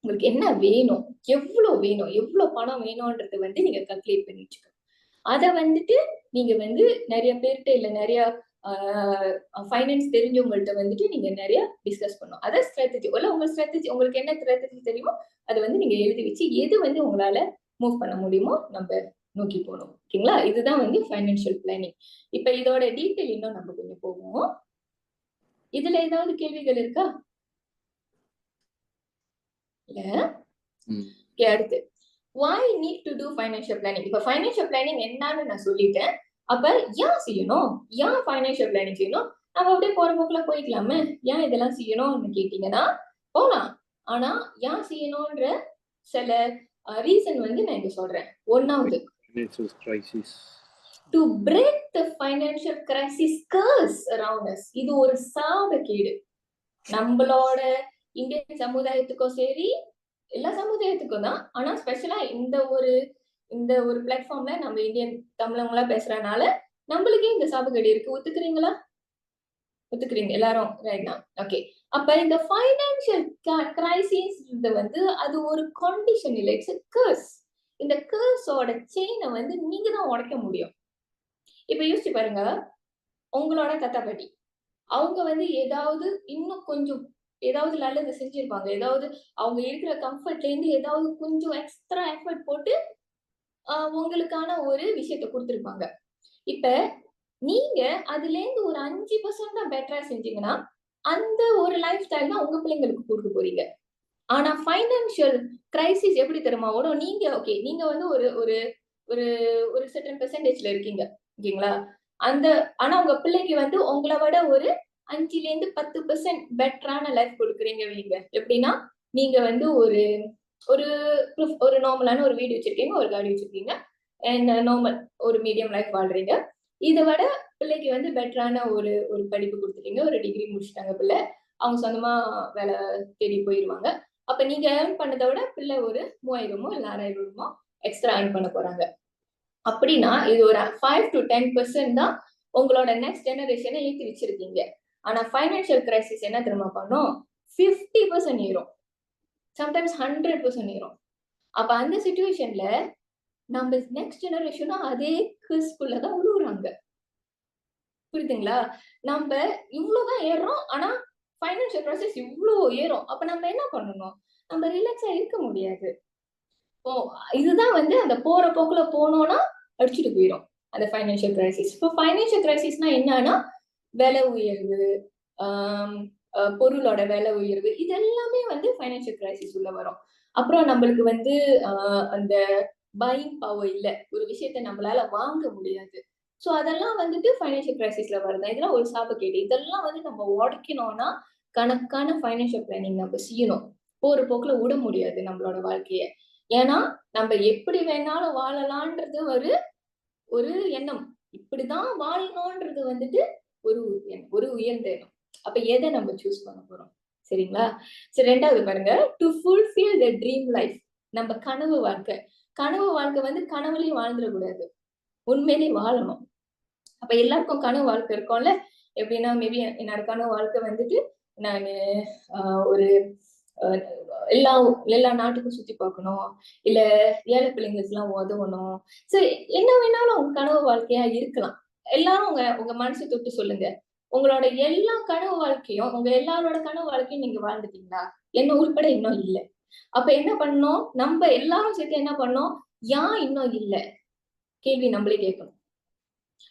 உங்களுக்கு என்ன வேணும், எவ்வளவு பணம் வேணும்ன்றது வந்து நீங்க கால்குலேட் பண்ணி வச்சுக்கணும். அத வந்துட்டு நீங்க வந்து நிறைய பேர்கிட்ட இல்ல நிறைய ஃபைனான்ஸ் தெரிஞ்சவங்கள்ட்ட வந்துட்டு நீங்க நிறைய டிஸ்கஸ் பண்ணணும். அதான் ஸ்ட்ராட்டஜி. உங்களுக்கு என்ன ஸ்ட்ராட்டஜி தெரியுமோ அதை வந்து நீங்க எழுதி வச்சு எது வந்து உங்களால மூவ் பண்ண முடியுமோ நம்ம நோக்கி போகணும். ஓகேங்களா? இதுதான் வந்து ஃபைனான்சியல் பிளானிங். இப்ப இதோட டீட்டெயில் இன்னும் நம்ம கொஞ்சம் போவோம். இதுல ஏதாவது கேள்விகள் இருக்கா? இல்ல. அடுத்து why need to do financial planning. இப்ப financial planning என்னன்னு நான் சொல்லிட்டேன். அப்ப ஏன் செய்யணும், ஏன் financial planning செய்யணும்? நம்ம அப்படியே போற போக்குல போய்க்கலாமே. ஏன் இதெல்லாம் செய்யணும்னு கேட்டீங்கன்னா போலாம். ஆனா ஏன் செய்யணும்ன்ற சில ரீசன் வந்து நான் இங்க சொல்றேன். ஒன்னாவது, to break the financial crisis curse around us. இது ஒரு சாபக்கேடு. நம்மளோட இந்தியன் சமுதாயத்துக்கும் சரி, எல்லா சமுதாயத்துக்கும் தான். ஆனா ஸ்பெஷலா இந்த ஒரு பிளாட்ஃபார்ம்ல நம்ம இந்தியன் தமிழங்களா பேசுறதுனால நம்மளுக்கே இந்த சாபக்கேடு இருக்கு. ஒத்துக்கிறீங்க எல்லாரும்? ரைட்னா? ஓகே. அப்ப இந்த ஃபைனான்சியல் கிரைசிஸ் வந்து அது ஒரு கண்டிஷன் இல்லை, இட்ஸ் a curse. இந்த கர்ஸோட செயினை வந்து நீங்க தான் உடைக்க முடியும். இப்ப யோசிச்சு பாருங்க, உங்களோட தாத்தா பாட்டி அவங்க வந்து ஏதாவது இன்னும் கொஞ்சம் ஏதாவது நல்லது செஞ்சிருப்பாங்க. ஏதாவது அவங்க இருக்கிற கம்ஃபர்ட்ல இருந்து ஏதாவது கொஞ்சம் எக்ஸ்ட்ரா எஃபர்ட் போட்டு உங்களுக்கான ஒரு விஷயத்த குடுத்திருப்பாங்க. இப்ப நீங்க அதுல இருந்து ஒரு 5% தான் பெட்டரா செஞ்சீங்கன்னா, அந்த ஒரு லைஃப் ஸ்டைல் தான் உங்க பிள்ளைங்களுக்கு குடுக்க போறீங்க. ஆனா ஃபைனான்சியல் கிரைசிஸ் எப்படி தெரியுமா வரும்? நீங்க ஓகே. நீங்க வந்து ஒரு ஒரு ஒரு ஒரு சர்டன் பெர்சன்டேஜ்ல இருக்கீங்க. ஓகேங்களா? அந்த ஆனா உங்க பிள்ளைக்கு வந்து உங்கள விட ஒரு 5லேருந்து 10% பெட்டரான லைஃப் குடுக்குறீங்க வைங்க. எப்படின்னா, நீங்க வந்து ஒரு ஒரு ஒரு நார்மலான ஒரு வீடு வச்சிருக்கீங்க, ஒரு காடி வச்சிருக்கீங்க. அண்ட் நார்மல் ஒரு மீடியம் லைஃப் வாழ்றீங்க. இத விட பிள்ளைக்கு வந்து பெட்டரான ஒரு ஒரு படிப்பு குடுத்துட்டீங்க. ஒரு டிகிரி முடிச்சுட்டாங்க பிள்ளை. அவங்க சொந்தமா வேலை தேடி போயிருவாங்க. அப்ப நீங்க ஏர்ன் பண்ணத விட பிள்ளை ஒரு 3000மோ இல்ல 6000மோ எக்ஸ்ட்ரா ஏர்ன் பண்ண போறாங்க. அப்படின்னா இது ஒரு 5 to 10% தான் உங்களோட நெக்ஸ்ட் ஜெனரேஷனை ஏத்தி வச்சிருக்கீங்க. ஆனா ஃபைனான்சியல் கிரைசிஸ் என்ன தெரியுமா பண்ணும்? 50% ஏறும். சம்டைம்ஸ் 100% ஏறும். அப்ப அந்த சிச்சுவேஷன்ல நம்ம நெக்ஸ்ட் ஜெனரேஷனும் அதே கிறிஸ்குள்ள தான் உழுவுறாங்க. புரியுதுங்களா? நம்ப இவ்வளவுதான் ஏறுறோம். ஆனா ஃபைனான்சியல் கிரைசிஸ் இவ்ளோ ஏறும். அப்ப நம்ம என்ன பண்ணணும்? நம்ம ரிலாக்ஸா இருக்க முடியாது. ஓ! இதுதான் வந்து அந்த போற போக்குல போனோம்னா அடிச்சுட்டு போயிரும். அந்த ஃபைனான்சியல் கிரைசிஸ். இப்போ ஃபைனான்சியல் கிரைசிஸ்னா என்னன்னா, விலை உயர்வு, ஆம் பொருளோட விலை உயர்வு. இது எல்லாமே வந்து ஃபைனான்சியல் கிரைசிஸ் உள்ள வரும். அப்புறம் நம்மளுக்கு வந்து அ அந்த பையிங் பவர் இல்ல. ஒரு விஷயத்த நம்மளால வாங்க முடியாது. சோ அதெல்லாம் வந்துட்டு ஃபைனான்சியல் கிரைசிஸ்ல வருது. இதெல்லாம் ஒரு சாபக்கேடு. இதெல்லாம் வந்து நம்ம உடைக்கணும்னா, கணக்கான ஃபைனான்சியல் பிளானிங் நம்ம செய்யணும். போற போக்குல விட முடியாது நம்மளோட வாழ்க்கைய. ஏன்னா, நம்ம எப்படி வேணாலும் வாழலான்றது ஒரு ஒரு எண்ணம். இப்படிதான் வாழணும்ன்றது வந்துட்டு ஒரு ஒரு உயர்ந்த எண்ணம். அப்ப எத நம்ம சூஸ் பண்ண போறோம்? சரிங்களா? சரி 2வது பாருங்க. To fulfil the dream life. நம்ம கனவு வாழ்க்கை. கனவு வாழ்க்கை வந்து கனவுலயும் வாழ்ந்துடக் கூடாது. உண்மையிலேயே வாழணும். அப்ப எல்லாருக்கும் கனவு வாழ்க்கை இருக்கும்ல. எப்படின்னா மேபி என்னோட கனவு வாழ்க்கை வந்துட்டு நானு அ ஒரு அ எல்லா எல்லா நாட்டுக்கும் சுத்தி பார்க்கணும். இல்ல ஏழை பிள்ளைங்களுக்குலாம் உதவணும். சரி என்ன வேணாலும் உங்க கனவு வாழ்க்கையா இருக்கலாம். எல்லாரும் உங்க உங்க மனசு தொட்டு சொல்லுங்க. உங்களோட எல்லா கனவு வாழ்க்கையும், உங்க எல்லாரோட கனவு வாழ்க்கையும் நீங்க வாழ்ந்துட்டீங்களா? என்ன உள்பட இன்னும் இல்ல. அப்ப என்ன பண்ணணும்? நம்ப எல்லாரும் சேர்த்து என்ன பண்ணணும்? ஏன் இன்னும் இல்ல? கேள்வி நம்மளே கேட்கணும்.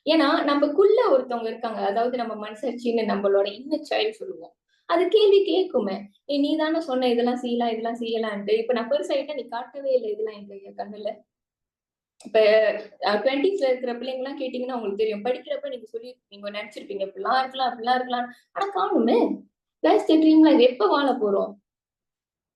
ஏன்னா, நமக்குள்ள ஒருத்தவங்க இருக்காங்க. அதாவது நம்ம மனசாட்சின்னு நம்மளோட இன்னர் சைல்ட் சொல்லுவோம். அது கேள்வி கேட்குமே. நீ தானே சொன்ன இதெல்லாம் செய்யலாம், இதெல்லாம் செய்யலான்ட்டு. இப்ப நான் பெருசாயிட்டேன் நீ காட்டவே இல்ல இதெல்லாம் என் கண்ணுல. இப்ப 20ஸ்ல இருக்கிற பிள்ளைங்கலாம் கேட்டீங்கன்னா உங்களுக்கு தெரியும். படிக்கிறப்ப நீங்க நெனச்சிருப்பீங்க. இப்படிலாம் இருக்கலாம், அப்படிலாம் இருக்கலாம். ஆனா காணுமே. லைஃப்ஸ் த ட்ரீம் லைஃப் எப்ப வாழ போறோம்?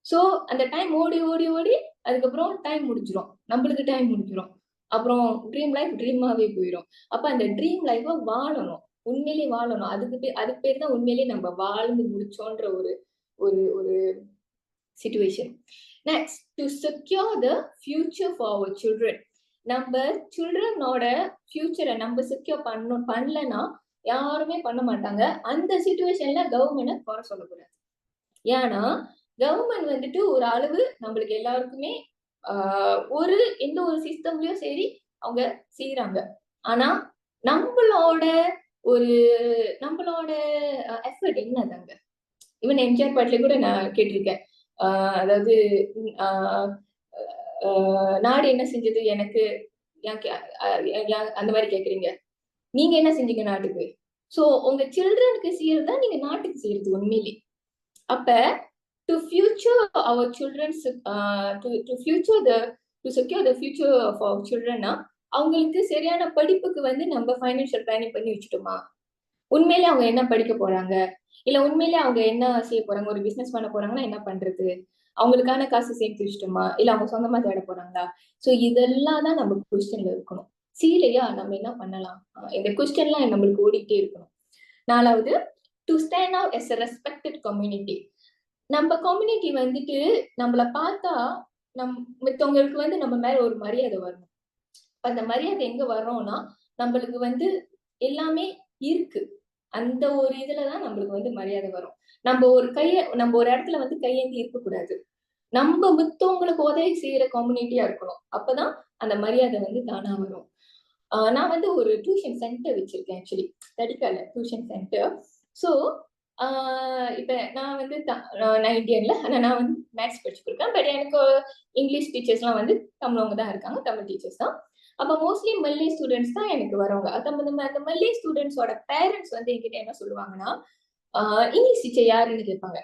சோ, அந்த டைம் ஓடி, ஓடி, ஓடி அதுக்கப்புறம் டைம் முடிஞ்சிரும். நம்மளுக்கு டைம் முடிஞ்சிரும். அப்புறம் ட்ரீம் லைஃப் ட்ரீமாவே போயிரும். அப்ப அந்த ட்ரீம் லைஃப வாழணும். உண்மையிலேயே வாழணும். அதுக்கு பேர் தான் உண்மையிலேயே நம்ம வாழ்ந்து முடிச்சோன்ற ஒரு ஒரு ஒரு situation. Next to secure the future for our children. நம்ம சில்ட்ரனோட ஃபியூச்சர நம்ம செக்யூர் பண்ணலன்னா யாருமே பண்ண மாட்டாங்க. அந்த சிச்சுவேஷன்ல கவர்மெண்ட்ட குறை சொல்லக்கூடாது. ஏன்னா, கவர்மெண்ட் வந்துட்டு ஒரு அளவு நம்மளுக்கு எல்லாருக்குமே ஆ ஒரு எந்த ஒரு சிஸ்டம்லயும் சரி, அவங்க செய்றாங்க. ஆனா, நம்பளோட ஒரு நம்பளோட எஃபர்ட் என்னது? ஈவன் எம்ஜிஆர் பாட்டுல கூட நான் கேட்டிருக்கேன். ஆ அதாவது ஆ அ நாடு என்ன செஞ்சது எனக்கு ஏன் கே அ ஏன் அந்த மாரி கேட்கிறீங்க? நீங்க என்ன செஞ்சீங்க நாட்டுக்கு? சோ உங்க சில்ட்ரனுக்கு செய்யறது தான் நீங்க நாட்டுக்கு செய்யறது உண்மையிலே. அப்ப to future our children's to future the to secure the future of our childrenனா அவங்களுக்கு சரியான படிப்புக்கு வந்து நம்ம ஃபைனான்சியல் பிளானிங் பண்ணி வச்சுட்டோமா? உண்மையிலே அவங்க என்ன படிக்க போறாங்க? இல்ல உண்மையிலே அவங்க என்ன செய்ய போறாங்க? ஒரு பிசினஸ் பண்ண போறாங்கன்னா என்ன பண்றது? அவங்களுக்கான காசு சேர்த்து வச்சுட்டோமா? இல்ல அவங்க சொந்தமா தேட போறாங்களா? சோ இதெல்லாம் தான் நம்ம கொஸ்டின்ல இருக்கணும். செய்யலையா நம்ம என்ன பண்ணலாம்? இந்த கொஸ்டின்லாம் நம்மளுக்கு ஓடிட்டே இருக்கணும். 4வது to stand out as a respected community. நம்ம கம்யூனிட்டி வந்துட்டு நம்மள பார்த்தா மித்தவங்களுக்கு வந்து நம்ம மேல ஒரு மரியாதை வரணும். அந்த மரியாதை எங்க வர்றோம்னா, நம்மளுக்கு வந்து எல்லாமே இருக்கு. அந்த ஒரு இதுல தான் நம்மளுக்கு வந்து மரியாதை வரும். நம்ம ஒரு இடத்துல வந்து கையேந்தி இருக்கக்கூடாது. நம்ம மித்தவங்களுக்கு உதவி செய்யற கம்யூனிட்டியா இருக்கணும். அப்பதான் அந்த மரியாதை வந்து தானா வரும். நான் வந்து ஒரு டியூஷன் சென்டர் வச்சிருக்கேன். ஆக்சுவலி தடிக்கால டியூஷன் சென்டர். ஸோ இப்ப நான் வந்து நான் இந்தியன்ல, ஆனா நான் வந்து மேத்ஸ் படிச்சு கொடுக்குறேன். பட் எனக்கு இங்கிலீஷ் டீச்சர்ஸ்லாம் வந்து தமிழவங்க தான் இருக்காங்க, தமிழ் டீச்சர்ஸ் தான். அப்ப மோஸ்ட்லி மல்லே ஸ்டூடெண்ட்ஸ் தான் எனக்கு வரவங்க. அந்த மல்லே ஸ்டூடெண்ட்ஸோட பேரண்ட்ஸ் வந்து என்கிட்ட என்ன சொல்லுவாங்கன்னா, இங்கிலீஷ் டீச்சர் யாருன்னு கேட்பாங்க.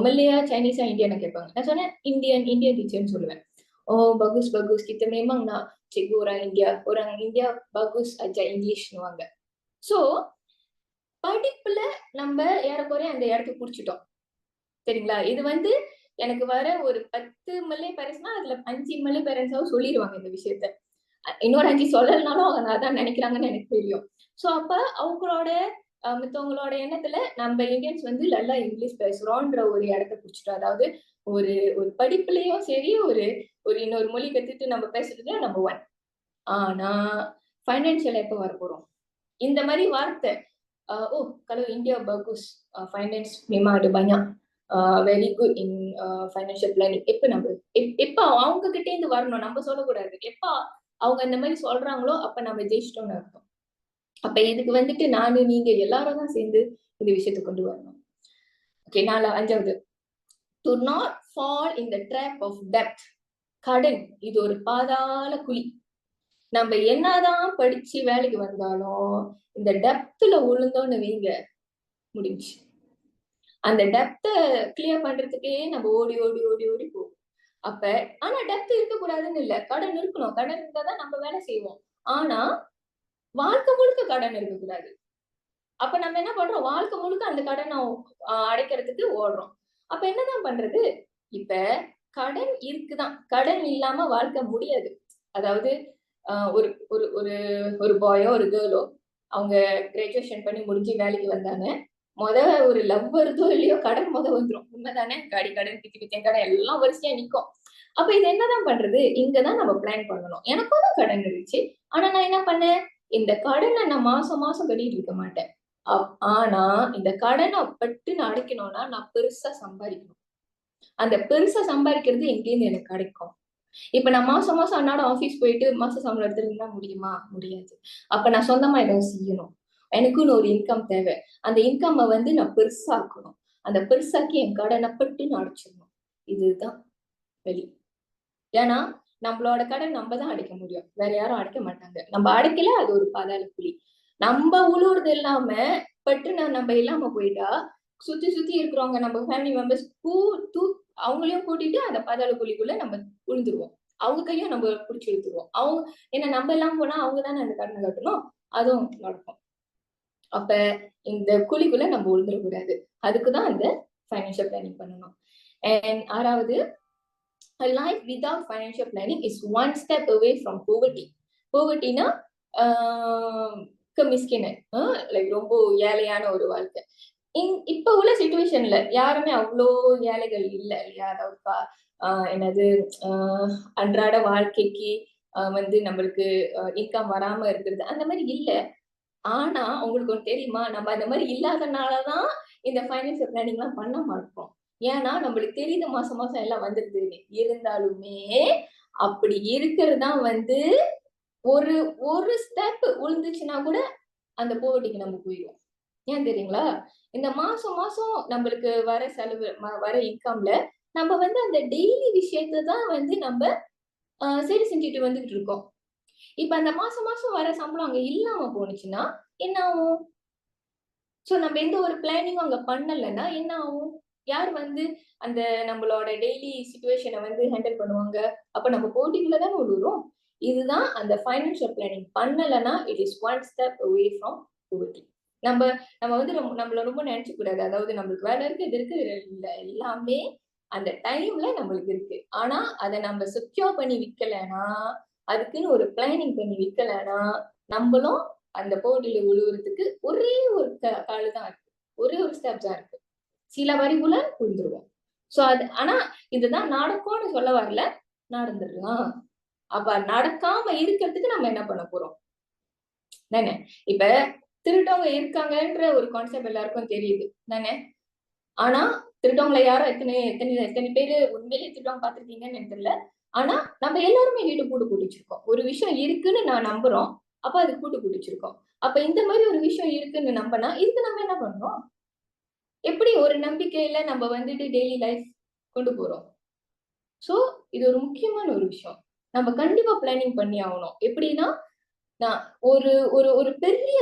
மல்லையா, சைனீஸா, இந்தியனா கேட்பாங்க. நான் சொன்னேன் இந்தியன் டீச்சர்னு சொல்லுவேன். Oh, bagus bagus. Kita memang nak cikgu orang India bagus ajar Englishனுவாங்க. சோ படிப்புல நம்ம ஏறக்குறைய அந்த இடத்தை புடிச்சிட்டோம். சரிங்களா? இது வந்து எனக்கு வர ஒரு 10 மல்லே பேரண்ட்ஸ்னா அதுல 5 மல்லே பேரண்ட்ஸாவது சொல்லிடுவாங்க இந்த விஷயத்த. இன்னொரு 5 சொல்லலனாலும் அவங்க அதான் நினைக்கிறாங்கன்னு எனக்கு தெரியும். சோ அப்ப அவங்களோட மித்தவங்களோட எண்ணத்துல நம்ம இந்தியன்ஸ் வந்து நல்லா இங்கிலீஷ் பேசுறோம்ன்ற ஒரு இடத்தை புடிச்சிட்டோம். அதாவது ஒரு ஒரு படிப்புலயும் சரி, ஒரு ஒரு இன்னொரு மொழி கத்துட்டு நம்ம பேசுறதுல நம்பர் 1. ஆனா ஃபைனான்சியல் எப்ப வரப்போறோம்? இந்த மாதிரி வார்த்தை kalau India bagus, finance memang ada banyak very good in financial planning. எப்ப அவங்க கிட்ட இருந்து வரணும், நம்ம சொல்லக்கூடாது. எப்ப அவங்க இந்த மாதிரி சொல்றாங்களோ அப்ப நம்ம ஜெயிச்சிட்டோம்னு அர்த்தம். அப்ப இதுக்கு வந்துட்டு நானு நீங்க எல்லாரும் தான் சேர்ந்து இந்த விஷயத்தை கொண்டு வரணும். ஓகே, 5வது, to not fall in the trap of debt. கடன் இது ஒரு பாதாள குழி. நம்ம என்னதான் படிச்சு வேலைக்கு வந்தாலும் இந்த டெப்த்ல விழுந்தோன்னு வைங்க, முடிஞ்சு. அந்த டெப்த கிளியர் பண்றதுக்கே நம்ம ஓடி ஓடி ஓடி ஓடி போவோம். அப்ப ஆனா டெப்த் இருக்கக்கூடாதுன்னு இல்ல, கடன் இருக்கணும். கடன் இருந்தாதான் நம்ம வேலை செய்வோம். ஆனா வாழ்க்கை முழுக்க கடன் இருக்கக்கூடாது. அப்ப நம்ம என்ன பண்றோம், வாழ்க்கை முழுக்க அந்த கடனை அடைக்கிறதுக்கு ஓடுறோம். அப்ப என்னதான் பண்றது? இப்ப கடன் இருக்குதான், கடன் இல்லாம வாழ்க்கை முடியாது. அதாவது ஒரு ஒரு ஒரு ஒரு பாயோ ஒரு கேர்ளோ அவங்க கிராஜுவேஷன் பண்ணி முடிஞ்சு வேலைக்கு வந்தாங்க. ஒரு லவ் வருதோ இல்லையோ கடன் வந்துரும். உண்மைதானே? காடி கடன், பித்தியம் கடன் எல்லாம் வரிசையா நிக்கும். அப்ப இது என்னதான் பண்றது? இங்கதான் நம்ம பிளான் பண்ணணும். எனக்கும் தான் கடன் இருந்துச்சு. ஆனா நான் என்ன பண்ணேன், இந்த கடனை நான் மாசம் மாசம் கட்டிட்டு இருக்க மாட்டேன். ஆனா இந்த கடனை பட்டு நான் அடைக்கணும்னா நான் பெருசா சம்பாதிக்கணும். அந்த பெருசா சம்பாதிக்கிறது எங்கேருந்து எனக்கு கிடைக்கும்? இப்ப நான் மாசம் மாசம் அன்னாடம் ஆபீஸ் போயிட்டு மாச சம்பளம் எடுத்துருந்தா முடியுமா? முடியாது. அப்ப நான் சொந்தமா ஏதாவது செய்யணும். எனக்குன்னு ஒரு இன்கம் தேவை. அந்த இன்கம் வந்து நான் பெருசாக்கணும். அந்த பெருசாக்கி என் கடனை பட்டு நான் அடைச்சிடணும். இதுதான் வழி. ஏன்னா நம்மளோட கடன் நம்ம தான் அடைக்க முடியும், வேற யாரும் அடைக்க மாட்டாங்க. நம்ம அடைக்கல, அது ஒரு பாதாள குழி. நம்ம உழுவுறது இல்லாம பட்டு நம்ம இல்லாம போயிட்டா சுத்தி சுத்தி இருக்கிறவங்க நம்ம ஃபேமிலி மெம்பர்ஸ் அவங்களையும் கூட்டிட்டு அந்த பாதாள குழிக்குள்ள நம்ம விழுந்துருவோம். அவங்க கையும் நம்ம பிடிச்சி இழுத்துருவோம். ஏன்னா நம்ம எல்லாம் போனா அவங்க தானே அந்த கடனை கட்டணும். அதுவும் நடக்கும். அப்ப இந்த குழிக்குள்ள நம்ம விழுந்துடக்கூடாது. அதுக்குதான் இந்த ஃபைனான்சியல் பிளானிங் பண்ணணும். அண்ட் 6வது, a life without financial planning is one step away from poverty. povertyனா மிஸ்கின், லைக் ரொம்ப ஏழையான ஒரு வாழ்க்கை. இப்ப உள்ள சிச்சுவேஷன்ல யாருமே அவ்வளோ ஏழைகள் இல்ல இல்லையா? அதாவது என்னது அன்றாட வாழ்க்கைக்கு வந்து நம்மளுக்கு இன்கம் வராம இருக்கிறது அந்த மாதிரி இல்ல. ஆனா உங்களுக்கு ஒண்ணு தெரியுமா, நம்ம அந்த மாதிரி இல்லாதனாலதான் இந்த ஃபைனான்சியல் பிளானிங் எல்லாம் பண்ண மாட்டோம். ஏன்னா நம்மளுக்கு தெரியுது மாசம் மாசம் எல்லாம் வந்துருது. இருந்தாலுமே அப்படி இருக்கிறதா வந்து ஒரு ஒரு ஸ்டெப் விழுந்துச்சுன்னா கூட அந்த போவர்ட்டிக்கு நம்ம போயிடுவோம். ஏன் தெரியுங்களா? இந்த மாசம் மாசம் நம்மளுக்கு வர செலவு வர இன்கம்ல நம்ம வந்து அந்த டெய்லி விஷயத்தை தான் வந்து நம்ம சரி செஞ்சுட்டு வந்துகிட்டு இருக்கோம். இப்ப அந்த மாசம் மாசம் வர சம்பளம் அங்க இல்லாம போனுச்சுன்னா என்ன ஆகும்? சோ நம்ம எந்த ஒரு பிளானிங்கும் அங்க பண்ணலைன்னா என்ன ஆகும்? யார் வந்து அந்த நம்மளோட டெய்லி சிச்சுவேஷனை வந்து ஹேண்டில் பண்ணுவாங்க? அப்ப நம்ம போட்டிக்குள்ளதானே விழுறோம். இதுதான் அந்த ஃபைனான்சியல் பிளானிங் பண்ணலைன்னா it is one step away from போவர்ட்டி. நம்ம வந்து நம்மள ரொம்ப நினைச்சு கூடாது. அதாவது நம்மளுக்கு வேலை இருக்கு, இது இருக்கு, இல்ல எல்லாமே அந்த டைம்ல நம்மளுக்கு இருக்கு. ஆனா அதை நம்ம செக்யூர் பண்ணி விக்கலைன்னா, அதுக்குன்னு ஒரு பிளானிங் பண்ணி விக்கலைன்னா நம்மளும் அந்த போட்டியில விழுவுறதுக்கு ஒரே ஒரு காலு தான் இருக்கு, ஒரே ஒரு ஸ்டெப் தான் இருக்கு. சில வரிக்குள்ள விழுந்துருவோம். சோ ஆனா இதுதான் நடக்கும்னு சொல்ல வரல, நடந்துடலாம். அப்ப நடக்காம இருக்கிறதுக்கு நம்ம என்ன பண்ண போறோம் தானே? இப்ப திருடவங்க இருக்காங்கன்ற ஒரு கான்செப்ட் எல்லாருக்கும் தெரியுது தானே? ஆனா திருடவங்களை யாரும் எத்தனை பேரு உண்மையிலேயே திருடவங்க பார்த்திருக்கீங்கன்னு எனக்கு தெரியல. ஆனா நம்ம எல்லாருமே வீட்டு போட்டு வச்சிருக்கோம். ஒரு விஷயம் இருக்குன்னு நான் நம்புறோம். அப்ப அது கூட்டு பிடிச்சிருக்கோம். அப்ப இந்த மாதிரி ஒரு விஷயம் இருக்குன்னு நம்பினா இதுக்கு நம்ம என்ன பண்றோம்? எப்படி ஒரு நம்பிக்கையில நம்ம வந்துட்டு டெய்லி லைஃப் கொண்டு போறோம்? சோ இது ஒரு முக்கியமான ஒரு விஷயம். நம்ம கண்டிப்பா பிளானிங் பண்ணி ஆகணும். எப்படின்னா நான் ஒரு ஒரு ஒரு பெரிய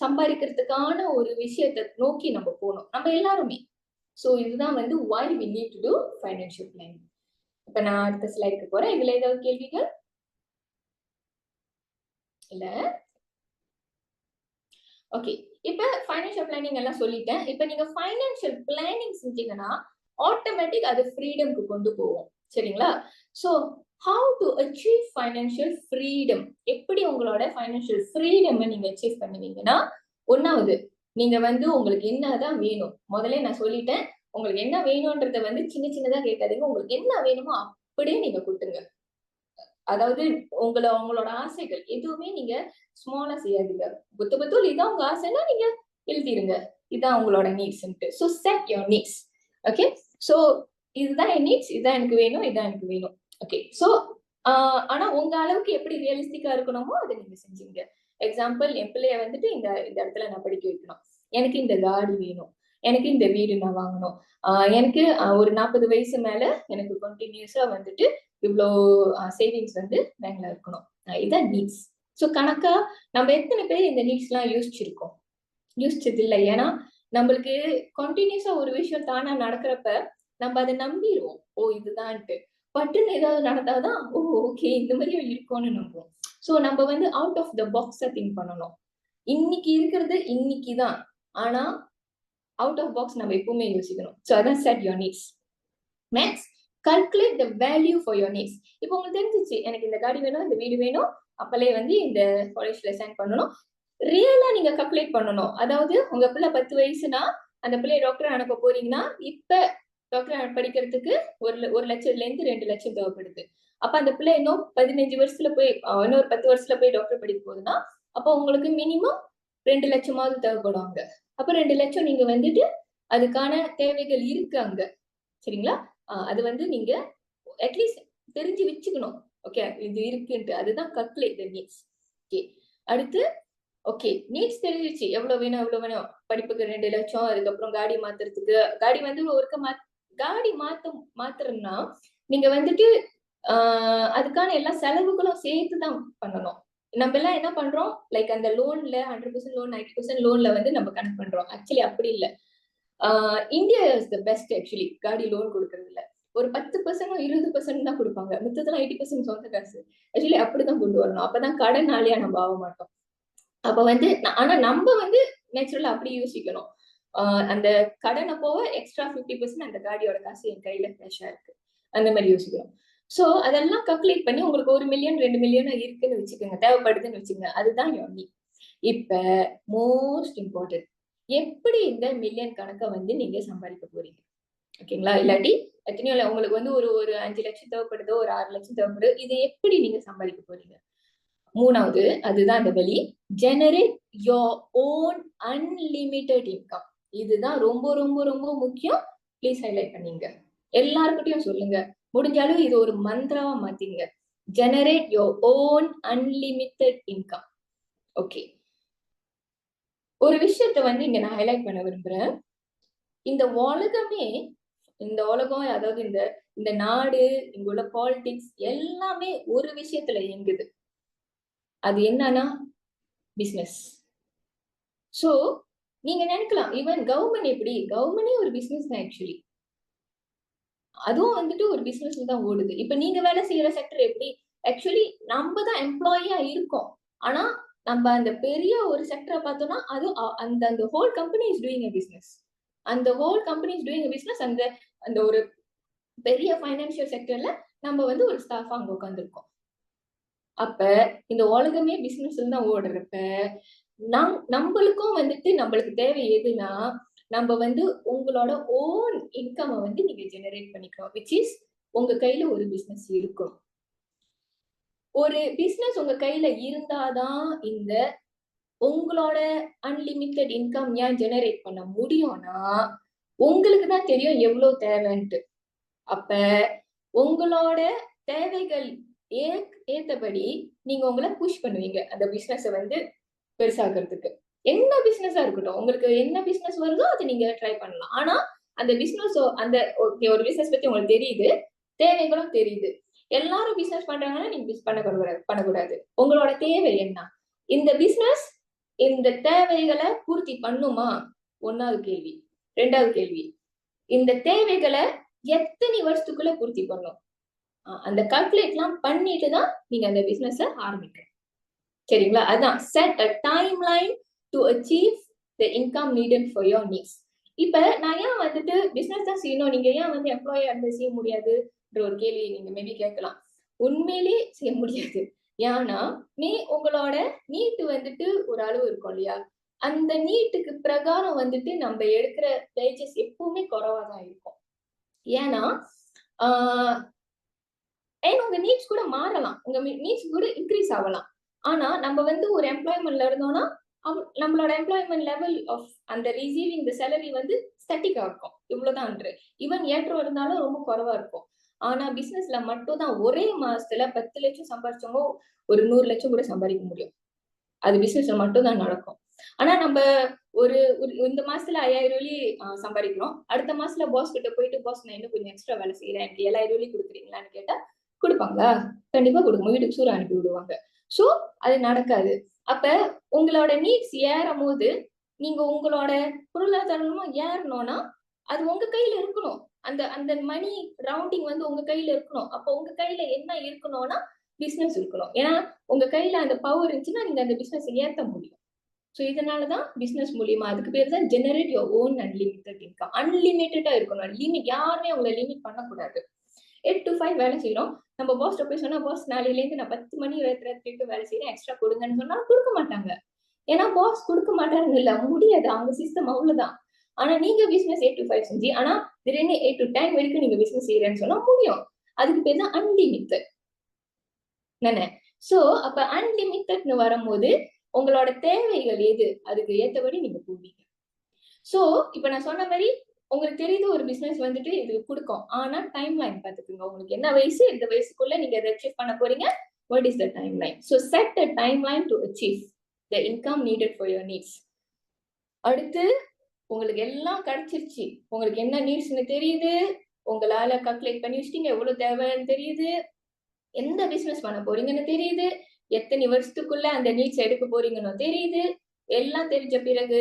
சம்பாதிக்கிறதுக்கான ஒரு விஷயத்தை நோக்கி நம்ம போகணும். நம்ம எல்லாருமே. சோ இதுதான் வந்து why we need to do financial planning. இப்ப நான் அடுத்த ஸ்லைடுக்கு போறேன். இதுல ஏதாவது கேள்விகள்? இல்ல. ஓகே. இப்ப ஃபைனான்சியல் பிளானிங் எல்லாம் சொல்லிட்டேன். இப்ப நீங்க ஃபைனான்சியல் பிளானிங் செஞ்சீங்கன்னா, ஆட்டோமேட்டிக் அது ஃப்ரீடம்க்கு கொண்டு போகும். சரிங்களா? So have to achieve financial freedom? எப்படி உங்களோட ஃபைனான்சியல் ஃப்ரீடம நீங்க அச்சீவ் பண்ணுவீங்கன்னா, 1வது நீங்க வந்து உங்களுக்கு என்னதான் வேணும்? முதல்ல நான் சொல்லிட்டேன். உங்களுக்கு என்ன வேணும்ன்றத வந்து சின்ன சின்னதா கேட்காதீங்க. உங்களுக்கு என்ன வேணுமோ அப்படியே நீங்க கொட்டுங்க. அதாவது உங்களோட ஆசைகள் எதுவுமே நீங்க ஸ்மாலா செய்யாதீங்க. புத்தகத்தில் இதான் உங்க ஆசைன்னா நீங்க எழுதிருங்க. இதான் உங்களோட நீட்ஸ்ன்ட்டு. So set your needs. Okay. So இதுதான் என் நீட்ஸ், இதான் எனக்கு வேணும், இதான் எனக்கு வேணும். ஓகே. சோ ஆனா உங்க அளவுக்கு எப்படி ரியலிஸ்டிக்கா இருக்கணுமோ அதை நீங்க செஞ்சீங்க. எக்ஸாம்பிள் என் பிள்ளைய வந்துட்டு இந்த இந்த இடத்துல நான் படிக்க வைக்கணும். எனக்கு இந்த காடி வேணும். எனக்கு இந்த வீடு நான் வாங்கணும். எனக்கு ஒரு 40 வயசு மேல எனக்கு கண்டினியூஸா வந்துட்டு இவ்வளோ சேவிங்ஸ் வந்து பேங்க்ல இருக்கணும். இதான் நீட்ஸ். சோ கணக்கா நம்ம எத்தனை பேர் இந்த நீட்ஸ் எல்லாம் யோசிச்சிருக்கோம்? யோசிச்சது இல்லை. ஏன்னா நம்மளுக்கு கண்டினியூஸா ஒரு விஷயம் தானா நடக்கிறப்ப நம்ம அதை நம்பிடுவோம். ஓ இதுதான்ட்டு. பட்டுன்னு ஏதாவது நடந்தாதான் ஓ ஓகே இந்த மாதிரியும் இருக்கும்னு நம்புவோம். சோ நம்ம வந்து அவுட் ஆஃப் த பாக்ஸா திங்க் பண்ணணும். இன்னைக்கு இருக்கிறது இன்னைக்குதான். ஆனா அவுட் ஆஃப் பாக்ஸ் நம்ம எப்பவுமே யோசிக்கணும். சோ அதான் set your needs. Next calculate the value for your needs. இப்போ உங்களுக்கு தெரிஞ்சிச்சு எனக்கு இந்த காடி வேணும், இந்த வீடு வேணும், அப்பலே வந்து இந்த காலேஜ்ல சைன் பண்ணணும். ரியலா நீங்க கல்குலேட் பண்ணணும். அதாவது உங்க பிள்ளை 10 வயசுனா அந்த பிள்ளைய டாக்டர் அனுப்ப போறீங்கன்னா இப்ப டாக்டர் படிக்கிறதுக்கு 1 லட்சத்துல இருந்து 2 லட்சம் தேவைப்படுது. அப்ப அந்த பிள்ளை இன்னும் 15 வருஷத்துல போய் இன்னொரு 10 வருஷத்துல போய் டாக்டர் படிக்க போகுதுன்னா அப்ப உங்களுக்கு மினிமம் 2 லட்சமாவது தேவைப்படுவாங்க. அப்ப 2 லட்சம் நீங்க வந்துட்டு அதுக்கான தேவைகள் இருக்கு அங்க. சரிங்களா? அது வந்து நீங்க அட்லீஸ்ட் தெரிஞ்சு வச்சுக்கணும். ஓகே இது இருக்குன்ட்டு. அதுதான் கல்குலேட் த நீட்ஸ். ஓகே. அடுத்து ஓகே நீட்ஸ் தெரிஞ்சிச்சு. எவ்வளவு வேணும் எவ்வளவு வேணும். படிப்புக்கு 2 லட்சம், அதுக்கப்புறம் காடி மாத்துறதுக்கு காடி வந்து காடி மாத்துறதுன்னா நீங்க வந்துட்டு அதுக்கான எல்லா செலவுகளும் சேர்த்து தான் பண்ணணும். நம்ம எல்லாம் என்ன பண்றோம் லைக் அந்த லோன்ல 100% லோன் 90% லோன்ல வந்து நம்ம கனெக்ட் பண்றோம். ஆக்சுவலி அப்படி இல்ல. India is the best actually காடி லோன் கொடுக்கறதுல. ஒரு 10% 20% தான் கொடுப்பாங்க. மித்ததெல்லாம் 80% சொந்த காசு. ஆக்சுவலி அப்படிதான் கொண்டு வரணும். அப்பதான் கடனாளியா நம்ம ஆக மாட்டோம். அப்ப வந்து ஆனா நம்ம வந்து நேச்சுரலா அப்படி யோசிக்கணும். அந்த கடனை போக எக்ஸ்ட்ரா 50% அந்த காடியோட காசு என் கையில கேஷா இருக்கு. அந்த மாதிரி யோசிக்கணும். சோ அதெல்லாம் கல்குலேட் பண்ணி உங்களுக்கு 1 மில்லியன் 2 மில்லியன் இருக்குன்னு வச்சுக்கோங்க. தேவைப்படுதுன்னு வச்சுக்கோங்க. அதுதான் யோனி. இப்ப மோஸ்ட் இம்பார்ட்டன்ட் எப்படி இந்த மில்லியன் கணக்கை வந்து நீங்க சம்பாதிக்க போறீங்க? ஓகேங்களா? இல்லாட்டி எத்தனையோ உங்களுக்கு வந்து ஒரு 5 லட்சம் தேவைப்படுதோ, ஒரு 6 லட்சம் தேவைப்படுதோ, இதை எப்படி நீங்க சம்பாதிக்க போறீங்க? 3வது அதுதான் அந்த வழி. Generate your own unlimited income. இதுதான் ரொம்ப ரொம்ப ரொம்ப முக்கியம். ப்ளீஸ் ஹைலைட் பண்ணீங்க. எல்லார்கிட்டயும் சொல்லுங்க. முடிஞ்ச அளவு இது ஒரு மந்திரமா மாத்தீங்க. Generate your own unlimited income. Okay. ஒரு விஷயத்த வந்து இங்க நான் ஹைலைட் பண்ண விரும்புறேன். இந்த உலகம் அதாவது இந்த நாடு இங்க உள்ள பாலிடிக்ஸ் எல்லாமே ஒரு விஷயத்துல இயங்குது. அது என்னன்னா பிசினஸ். சோ நீங்க நினைக்கலாம் ஈவன் கவர்மெண்ட் எப்படி கவர்மெண்டே ஒரு பிசினஸ் தான் ஆக்சுவலி. அதுவும் வந்துட்டு ஒரு பிசினஸ்ல தான் ஓடுது. இப்ப நீங்க வேலை செய்யற செக்டர் எப்படி ஆக்சுவலி நம்ம தான் எம்ப்ளாயியா இருக்கோம். ஆனா நம்ம அந்த பெரிய ஒரு செக்டரை பார்த்தோம்னா அது அந்த whole company is doing a business. அந்த whole company is doing a business. அந்த ஒரு பெரிய ஃபைனான்சியல் செக்டர்ல நம்ம வந்து ஒரு ஸ்டாஃபா அங்க உட்காந்துருக்கோம். அப்ப இந்த உலகமே பிசினஸ்ல தான் ஓடுறப்ப நம்மளுக்கும் வந்துட்டு நம்மளுக்கு தேவை எதுனா நம்ம வந்து உங்களோட ஓன் இன்கம் வந்து நீங்க ஜெனரேட் பண்ணிக்கணும். விச் இஸ் உங்க கையில ஒரு பிசினஸ் இருக்கும். ஒரு பிசினஸ் உங்க கையில இருந்தாதான் இந்த உங்களோட அன்லிமிட்டெட் இன்கம் ஏன் ஜெனரேட் பண்ண முடியும்னா உங்களுக்கு தான் தெரியும் எவ்வளவு தேவைன்ட்டு. அப்ப உங்களோட தேவைகள் ஏத்தபடி நீங்க உங்களை புஷ் பண்ணுவீங்க அந்த பிசினஸ வந்து பெருசாக்குறதுக்கு. என்ன பிசினஸா இருக்கட்டும், உங்களுக்கு என்ன பிசினஸ் வருதோ அதை நீங்க ட்ரை பண்ணலாம். ஆனா அந்த பிசினஸ் அந்த ஒரு பிசினஸ் பத்தி உங்களுக்கு தெரியுது, தேவைகளும் தெரியுது. எல்லாரும் பிசினஸ் பண்றாங்கன்னா நீங்க பண்ணக்கூடாது. உங்களோட தேவை என்ன? இந்த பிசினஸ் இந்த தேவைகளை பூர்த்தி பண்ணுமா? 1வது கேள்வி. 2வது கேள்வி, இந்த தேவைகளை எத்தனை வருஷத்துக்குள்ள பூர்த்தி பண்ணும்? அந்த கால்குலேட் எல்லாம் பண்ணிட்டு தான் நீங்க அந்த பிசினஸ் ஆரம்பிக்கணும். சரிங்களா? அதான் set a time line to achieve the income needed for your needs. இப்ப நான் ஏன் வந்துட்டு பிசினஸ் தான் செய்யணும், நீங்க ஏன் வந்து எம்ப்ளாயா இருந்து செய்ய முடியாதுன்ற ஒரு கேள்வி நீங்க மேபி கேட்கலாம். உண்மையிலேயே செய்ய முடியாது. ஏன்னா உங்களோட நீட் வந்துட்டு ஒரு அளவு இருக்கும் இல்லையா? அந்த நீட்டுக்கு பிரகாரம் வந்துட்டு நம்ம எடுக்கிற பேஜஸ் எப்பவுமே குறைவா தான் இருக்கும். ஏன்னா உங்க நீட்ஸ் கூட மாறலாம், உங்க நீட்ஸ் கூட இன்க்ரீஸ் ஆகலாம். ஆனா நம்ம வந்து ஒரு எம்ப்ளாய்மெண்ட்ல இருந்தோம்னா நம்மளோட எம்ப்ளாய்மெண்ட் லெவல் ஆஃப் அந்த ரிசீவிங் த சேலரி வந்து ஸ்டாட்டிக்கா இருக்கும், இவ்வளவுதான். ஈவன் ஏற்றம் இருந்தாலும் ரொம்ப குறைவா இருக்கும். ஆனா பிசினஸ்ல மட்டும் தான் ஒரே மாசத்துல 10 லட்சம் சம்பாதிச்சவங்க ஒரு 100 லட்சம் கூட சம்பாதிக்க முடியும். அது பிசினஸ்ல மட்டும் தான் நடக்கும். ஆனா நம்ம ஒரு இந்த மாசத்துல 5000 வெள்ளி சம்பாதிக்கிறோம், அடுத்த மாசத்துல பாஸ் கிட்ட போயிட்டு பாஸ் நான் இன்னும் கொஞ்சம் எக்ஸ்ட்ரா வேலை செய்யறேன், எனக்கு 7000 வெள்ளி கொடுக்குறீங்களான்னு கேட்டா கொடுப்பாங்களா? கண்டிப்பா கொடுக்க, வீட்டுக்கு சூறு அனுப்பி விடுவாங்க. சோ அது நடக்காது. அப்ப உங்களோட நீட்ஸ் ஏறும் போது நீங்க உங்களோட பொருளாதாரமா ஏறணும்னா அது உங்க கையில இருக்கணும். அந்த அந்த மணி ரவுண்டிங் வந்து உங்க கையில இருக்கணும். அப்ப உங்க கையில என்ன இருக்கணும்னா பிசினஸ் இருக்கணும். ஏன்னா உங்க கையில அந்த பவர் இருந்துச்சுன்னா நீங்க அந்த பிசினஸ் ஏத்த முடியும். சோ இதனாலதான் பிசினஸ் மூலியமா, அதுக்கு பேர் தான் generate your own unlimited income. அன்லிமிட்டடா இருக்கணும். லிமிட் யாருமே உங்களை லிமிட் பண்ணக்கூடாது. 8 to 5 வேலை செய்யறோம். நம்ம பாஸ் போய் சொன்னா பாஸ் நாளையில இருந்து நான் 10 மணி வரைக்கும் வேலை செய்யறேன், எக்ஸ்ட்ரா கொடுங்கன்னு சொன்னா கொடுக்க மாட்டாங்க. ஏன்னா பாஸ் கொடுக்க மாட்டாருன்னு இல்ல, முடியாது, அவங்க சிஸ்டம் அவ்வளவுதான். ஆனா நீங்க பிசினஸ் 8 to 5 செஞ்சு ஆனா திடீர்னு 8 to 10 வரைக்கும் நீங்க பிசினஸ் செய்யறேன்னு சொன்னா முடியும். அதுக்கு பேர் தான் அன்லிமிட்டட். சோ அப்ப அன்லிமிட்டட்னு வரும்போது உங்களோட தேவைகள் எது அதுக்கு ஏத்தபடி நீங்க போவீங்க. சோ இப்ப நான் சொன்ன மாதிரி உங்களுக்கு தெரியுது ஒரு பிசினஸ் வந்துட்டு இது கொடுக்கும், ஆனா டைம் லைன் பாத்துக்கோங்க. உங்களுக்கு என்ன வயசு, இந்த வயசுக்குள்ள நீங்க அதை அச்சீவ் பண்ண போறீங்க. What is the time line? So set a time line to achieve the income needed for your needs. அடுத்து உங்களுக்கு எல்லாம் கிடைச்சிருச்சு, உங்களுக்கு என்ன நீட்ஸ்னு தெரியுது, உங்களால கால்குலேட் பண்ணி வச்சிட்டீங்க, எவ்வளவு தேவைன்னு தெரியுது, எந்த பிசினஸ் பண்ண போறீங்கன்னு தெரியுது, எத்தனை வருஷத்துக்குள்ள அந்த நீட்ஸ் எடுக்க போறீங்கன்னு தெரியுது. எல்லாம் தெரிஞ்ச பிறகு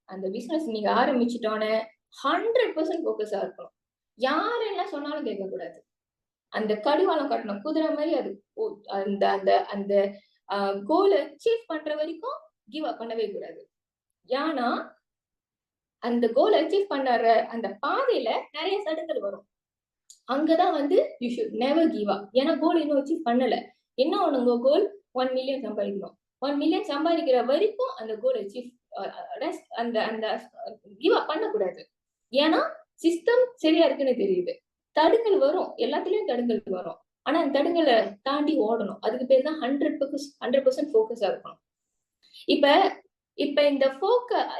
அந்த பிசினஸ் நீங்க ஆரம்பிச்சுட்டோன்னு 100% போக்கஸா இருக்கணும். யாரெல்லாம் சொன்னாலும் கேட்க கூடாது. அந்த கடிவாளம் கட்டணும், குதிரை மாதிரி. அது அந்த அந்த அந்த கோலை அச்சீவ் பண்ற வரைக்கும் கிவ் அப் பண்ணவே கூடாது. ஏன்னா அந்த கோல் அச்சீவ் பண்ற அந்த பாதையில நிறைய தடுக்கல் வரும். அங்கதான் வந்து you should never give up. ஏன்னா கோல் இன்னும் அச்சீவ் பண்ணல. என்ன ஒண்ணுங்க கோல்? 1 மில்லியன் சம்பாதிக்கணும். 1 மில்லியன் சம்பாதிக்கிற வரைக்கும் அந்த கோல் அச்சீவ் அந்த அந்த கிவ் அப் பண்ணக்கூடாது. ஏன்னா சிஸ்டம் சரியா இருக்குன்னு தெரியுது. தடுங்கல் வரும், எல்லாத்துலயும் தடுங்கல் வரும். ஆனா அந்த தடுங்களை தாண்டி ஓடணும். அதுக்கு பேர் தான் 100% ஃபோக்கஸா இருக்கணும். இப்ப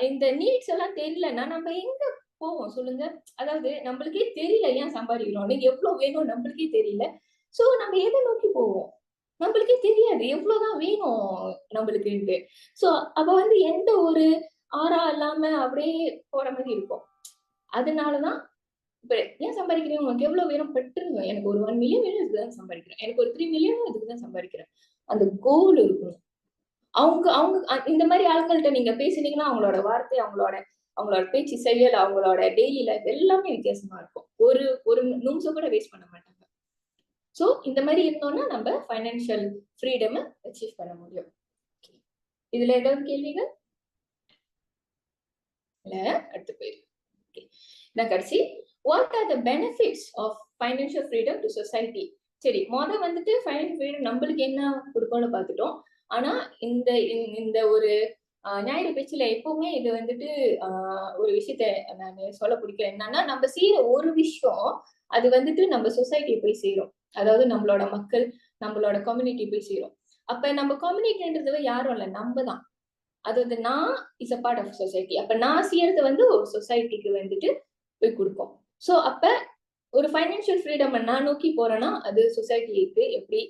இந்த நீட்ஸ் எல்லாம் தெரியலன்னா நம்ம எங்க போவோம் சொல்லுங்க? அதாவது நம்மளுக்கே தெரியல ஏன் சம்பாதிக்கிறோம், எவ்வளவு வேணும் நம்மளுக்கே தெரியல. சோ நம்ம எதை நோக்கி போவோம்? நம்மளுக்கே தெரியாது எவ்வளவுதான் வேணும் நம்மளுக்கு. சோ அப்ப வந்து எந்த ஒரு ஆறா இல்லாம அப்படியே போற மாதிரி இருக்கும். அதனாலதான் இப்ப ஏன் சம்பாதிக்கிறேன், உனக்கு எவ்வளவு வேணும் பட்டுருங்க. எனக்கு ஒரு 1 மில்லியன் வேணும், இதுக்குதான் சம்பாதிக்கிறேன். எனக்கு ஒரு 3 மில்லியன் இதுக்குதான் சம்பாதிக்கிறேன். அந்த கோல் இருக்கணும். அவங்க இந்த மாதிரி ஆட்கள்கிட்ட நீங்க பேசுனீங்கன்னா அவங்களோட வார்த்தை, அவங்களோட பேச்சு, செயல், அவங்களோட டெய்லி லைஃப் எல்லாமே வித்தியாசமா இருக்கும். ஒரு நிமிஷம் கூட வேஸ்ட் பண்ண மாட்டாங்க. சோ இந்த மாதிரி இருந்தோம்னா நம்ம ஃபைனான்சியல் ஃப்ரீடம் அச்சீவ் பண்ண முடியும். இதுல ஏதாவது கேள்விகள் இல்ல? அடுத்து போயிரு. கடைசி, what are the benefits of financial freedom to society? சரி, வந்துட்டு ஃபைனான்சியல் ஃப்ரீடம் நம்மளுக்கு என்ன கொடுக்கும்னு பார்த்துட்டோம். ஆனா இந்த ஒரு ஞாயிறு பேச்சுல எப்பவுமே இது வந்துட்டு ஒரு விஷயத்த நான் சொல்ல பிடிக்கிறேன். என்னன்னா நம்ம செய்யற ஒரு விஷயம் அது வந்துட்டு நம்ம சொசைட்டி போய் சேரும். அதாவது நம்மளோட மக்கள், நம்மளோட கம்யூனிட்டி போய் சேரும். அப்ப நம்ம கம்யூனிட்டின்றது யாரும் இல்ல, நம்ம தான். அதாவது நான் is a part of society. அப்ப நான் செய்யறது வந்து ஒரு சொசைட்டிக்கு வந்துட்டு போய் கொடுக்கும். சோ அப்ப ஒரு ஃபைனான்சியல் ஃப்ரீடம் நான் நோக்கி போறேன்னா அது சொசைட்டிக்கு எப்படி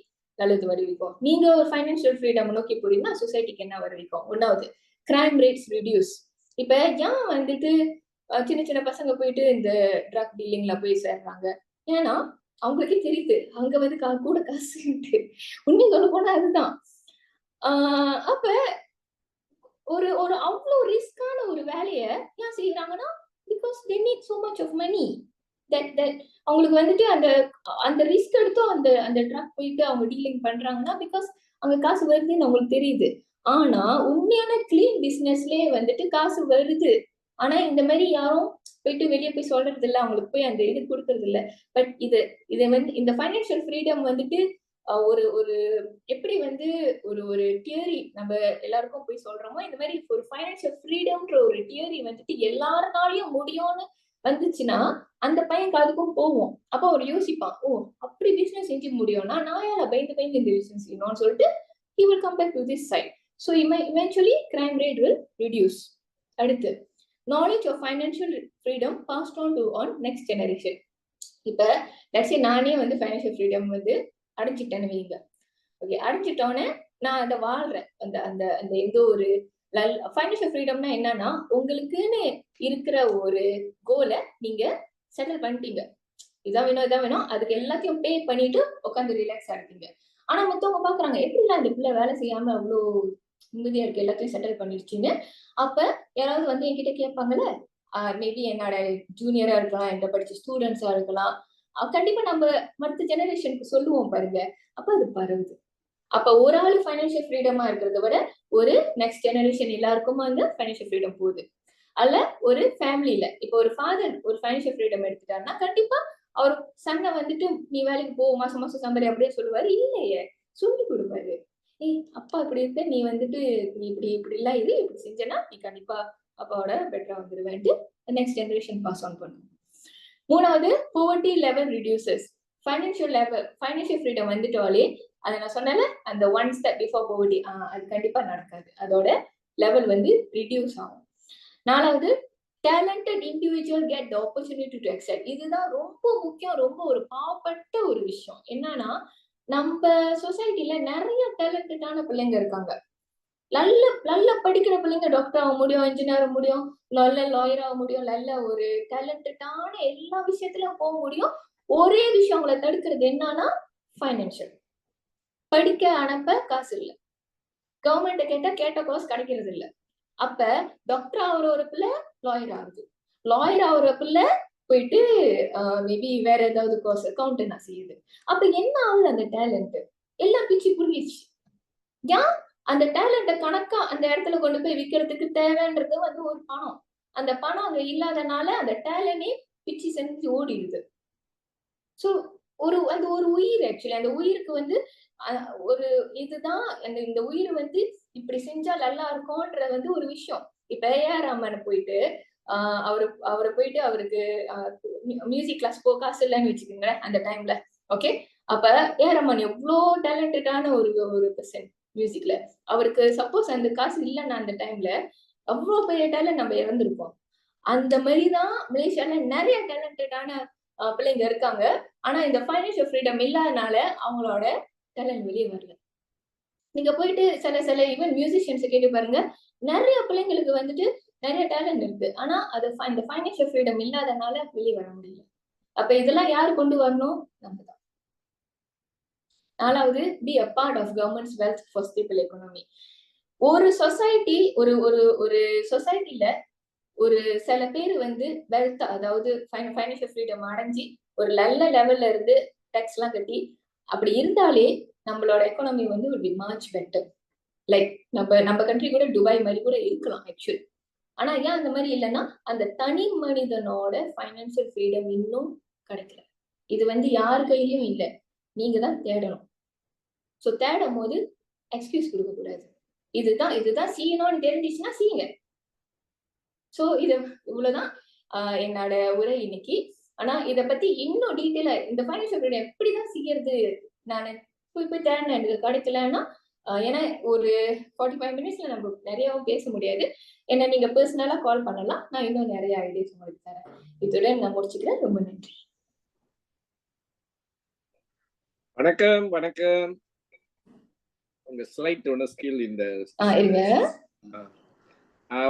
நல்லது வருவிக்கும். நீங்க ஒரு ஃபைனான்சியல் ஃப்ரீடம் நோக்கி போறீங்கன்னா சொசைட்டிக்கு என்ன வருவிக்கும்? ஒன்னாவது கிரைம் ரேட்ஸ் ரிடியூஸ். இப்ப ஏன் வந்துட்டு சின்ன சின்ன பசங்க போயிட்டு இந்த ட்ரக் டீலிங்ல போய் சேர்றாங்க? ஏன்னா அவங்களுக்கே தெரியுது அங்க வந்து கூட காசு இருக்கு. உண்மை சொல்ல போனா அதுதான். அப்ப ஒரு ஒரு அவ்வளோ ரிஸ்கான ஒரு வேலைய ஏன் செய்யறாங்கன்னா because they need so much of money. That அவங்களுக்கு வந்துட்டு அந்த அந்த ரிஸ்க் எடுத்தும் அந்த அந்த ட்ரக் போயிட்டு அவங்க டீலிங் பண்றாங்கன்னா பிகாஸ் அங்க காசு வருதுன்னு அவங்களுக்கு தெரியுது. ஆனா உண்மையான கிளீன் பிசினஸ்லயே வந்துட்டு காசு வருது. ஆனா இந்த மாதிரி யாரும் போயிட்டு வெளியே போய் சொல்றது இல்ல, அவங்களுக்கு போய் அந்த இது கொடுக்கறது இல்ல. பட் இது வந்து இந்த ஃபைனான்சியல் ஃப்ரீடம் வந்துட்டு ஒரு ஒரு எப்படி வந்து ஒரு ஒரு தியரி நம்ம எல்லாருக்கும் போய் சொல்றோமோ இந்த மாதிரி ஒரு ஃபைனான்சியல் ஃப்ரீடம்ன்ற ஒரு தியரி வந்துட்டு எல்லாருனாலையும் முடியும்னு வந்துச்சுன்னா அந்த பையன் காதுக்கும் போவோம். அப்ப அவர் யோசிப்பான், ஓ அப்படி பிசினஸ் செஞ்சு முடியும்னா நான் யார பயந்து இந்த பிசினஸ் செய்யணும்னு சொல்லிட்டு he will come back to this side. So eventually crime rate will reduce. அடுத்து knowledge of financial freedom passed on next generation. இப்ப லட்சே நானே வந்து ஃபைனான்சியல் ஃப்ரீடம் வந்து அடைஞ்சிட்டேன்னு வைங்க. ஓகே, அடைஞ்சிட்டோன்னே நான் அதை வாழ்றேன். அந்த அந்த அந்த எந்த ஒரு ஃபைனான்சியல் ஃப்ரீடம்னா என்னன்னா உங்களுக்குன்னு இருக்கிற ஒரு கோலை நீங்க செட்டில் பண்ணிட்டீங்க. இதான் வேணும் அதுக்கு எல்லாத்தையும் பே பண்ணிட்டு உட்காந்து ரிலாக்ஸா இருக்கீங்க. ஆனா மத்தவங்க பாக்குறாங்க எப்படிலாம் இந்த பிள்ளை வேலை செய்யாம அவ்வளோ நிம்மதியா இருக்கு, எல்லாத்தையும் செட்டில் பண்ணிருச்சுன்னு. அப்ப யாராவது வந்து என்கிட்ட கேட்பாங்கல்ல, மேபி என்னோட ஜூனியரா இருக்கலாம், என்ன படிச்ச ஸ்டூடெண்ட்ஸா இருக்கலாம், கண்டிப்பா நம்ம மற்ற ஜெனரேஷனுக்கு சொல்லுவோம் பாருங்க. அப்ப அது பரவுது. அப்ப ஒரு ஆளு ஃபைனான்சியல் ஃப்ரீடமா இருக்கிறத விட ஒரு நெக்ஸ்ட் ஜெனரேஷன் எல்லாருக்கும் அந்த ஃபைனான்சியல் ஃப்ரீடம் போகுது. அல்ல ஒரு ஃபேமிலியில இப்போ ஒரு ஃபாதர் ஒரு ஃபைனான்சியல் ஃப்ரீடம் எடுத்துட்டாருன்னா கண்டிப்பா அவர் சன்னை வந்துட்டு நீ வேலைக்கு போ, மாசம் மாசம் சம்பளி அப்படியே சொல்லுவாரு இல்லையே, சொல்லி கொடுப்பாரு. ஏய் அப்பா இப்படி இருக்க, நீ வந்துட்டு நீ இப்படி எல்லாம் இது இப்படி செஞ்சனா நீ கண்டிப்பா அப்பாவோட பெட்டரா வந்துருவேன்ட்டு நெக்ஸ்ட் ஜெனரேஷன் பாஸ் ஆன் பண்ணும். மூணாவது poverty level reduces. Financial freedom வந்துட்டாலே அதை நான் சொன்னல அந்த ஒன் ஸ்டெப் பிஃபோர் poverty அது கண்டிப்பா நடக்காது, அதோட லெவல் வந்து ரிடியூஸ் ஆகும். நாலாவது talented individual get the opportunity to excel. இதுதான் ரொம்ப முக்கியம், ரொம்ப ஒரு பாவப்பட்ட ஒரு விஷயம். என்னன்னா நம்ம சொசைட்டில நிறைய டேலண்டடான பிள்ளைங்க இருக்காங்க. நல்ல நல்ல படிக்கிற பிள்ளைங்க டாக்டர் ஆக முடியும், இன்ஜினியர் ஆக முடியும், நல்ல லாயர் ஆக முடியும், நல்ல ஒரு டேலண்டடான எல்லா விஷயத்திலும் போக முடியும். ஒரே விஷயம் அவங்களை தடுக்கிறது என்னன்னா ஃபைனான்சியல். படிக்க அனுப்ப காசு இல்லை, கவர்மெண்ட் கேட்ட கோர்ஸ் கிடைக்கிறது இல்லை. அப்ப டாக்டர் ஆகுற ஒரு பிள்ளை லாயர் ஆகுது, லாயர் ஆகுற பிள்ளை போயிட்டு மேபி வேற ஏதாவது கோர்ஸ் அக்கௌண்ட் செய்யுது. அப்ப என்ன ஆகுது, அந்த டேலண்ட் எல்லாம் பிச்சு புரிஞ்சிச்சு. ஏன் அந்த டேலண்ட கணக்கா அந்த இடத்துல கொண்டு போய் விற்கிறதுக்கு தேவைன்றது வந்து ஒரு பணம். அந்த பணம் அங்க இல்லாதனால அந்த டேலண்டே பிச்சு செஞ்சு ஓடிடுது. சோ அந்த ஒரு உயிர் ஆக்சுவலி அந்த உயிருக்கு வந்து ஒரு இதுதான் இந்த உயிர் வந்து இப்படி செஞ்சா நல்லா இருக்கும்ன்ற வந்து ஒரு விஷயம். இப்ப ஏஆர் ரஹ்மானை போயிட்டு அவரை போயிட்டு அவருக்கு மியூசிக் கிளாஸ் காசு இல்லைன்னு வச்சுக்கோங்களேன் அந்த டைம்ல. ஓகே, அப்ப ஏஆர் ரஹ்மான் எவ்வளோ டேலண்டடான ஒரு பர்சன் மியூசிக்ல. அவருக்கு சப்போஸ் அந்த காசு இல்லைன்னா அந்த டைம்ல அவ்வளோ பெரிய டேலண்ட் நம்ம இறந்துருப்போம். அந்த மாதிரிதான் மலேசியால நிறைய டேலண்டடான பிள்ளைங்க இருக்காங்க. ஆனா இந்த ஃபைனான்சியல் ஃப்ரீடம் இல்லாதனால அவங்களோட டேலண்ட் வெளியே வரல. நீங்க போயிட்டு சில ஈவன் மியூசிஷியன்ஸ் கேட்டு பாருங்க, நிறைய பிள்ளைங்களுக்கு வந்துட்டு நிறைய டேலண்ட் இருக்கு. ஆனா அது இந்த ஃபைனான்சியல் ஃப்ரீடம் இல்லாதனால வெளியே வர முடியல. அப்ப இதெல்லாம் யாரு கொண்டு வரணும்? நம்ம தான். நாலாவது be a part of government's wealth for stable economy. ஒரு சொசைட்டி ஒரு சொசைட்டில ஒரு சில பேர் வந்து வெல்த் அதாவது ஃபைனான்சியல் ஃப்ரீடம் அடைஞ்சு ஒரு நல்ல லெவல்ல இருந்து டேக்ஸ் எல்லாம் கட்டி அப்படி இருந்தாலே நம்மளோட எக்கானமி வந்து would be much better. Like நம்ம கண்ட்ரி கூட துபாய் மாதிரி கூட இருக்கலாம் ஆக்சுவலி. ஆனா ஏன் அந்த மாதிரி இல்லைன்னா அந்த தனி மனிதனோட ஃபைனான்சியல் ஃப்ரீடம் இன்னும் கிடைக்கல. இது வந்து யார் கையிலயும் இல்லை, நீங்க தான் தேடணும். ஸோ தேடும் போது எக்ஸ்கியூஸ் கொடுக்க கூடாது. இதுதான் செய்யணும்னு தெரிஞ்சிச்சுன்னா செய்யுங்க. ஸோ இது இவ்வளவுதான் என்னோட உரை இன்னைக்கு. ஆனா இதை பத்தி இன்னும் டீட்டெயிலா இந்த ஃபைனான்சியல் ஃப்ரீடம் எப்படிதான் செய்யறது நான் போய் தேடினேன், எனக்கு கிடைக்கலன்னா ஏன்னா ஒரு 45 மினிட்ஸ்ல நம்ம நிறையவும் பேச முடியாது. என்ன நீங்க பர்சனலா கால் பண்ணலாம், நான் இன்னும் நிறைய ஐடியாஸ் உங்களுக்கு தரேன். இதுடன் நான் முடிச்சுக்கிறேன். ரொம்ப நன்றி. வணக்கம். வணக்கம். உங்க ஸ்லைட் ஒன்று ஸ்கில் இந்த இருங்க.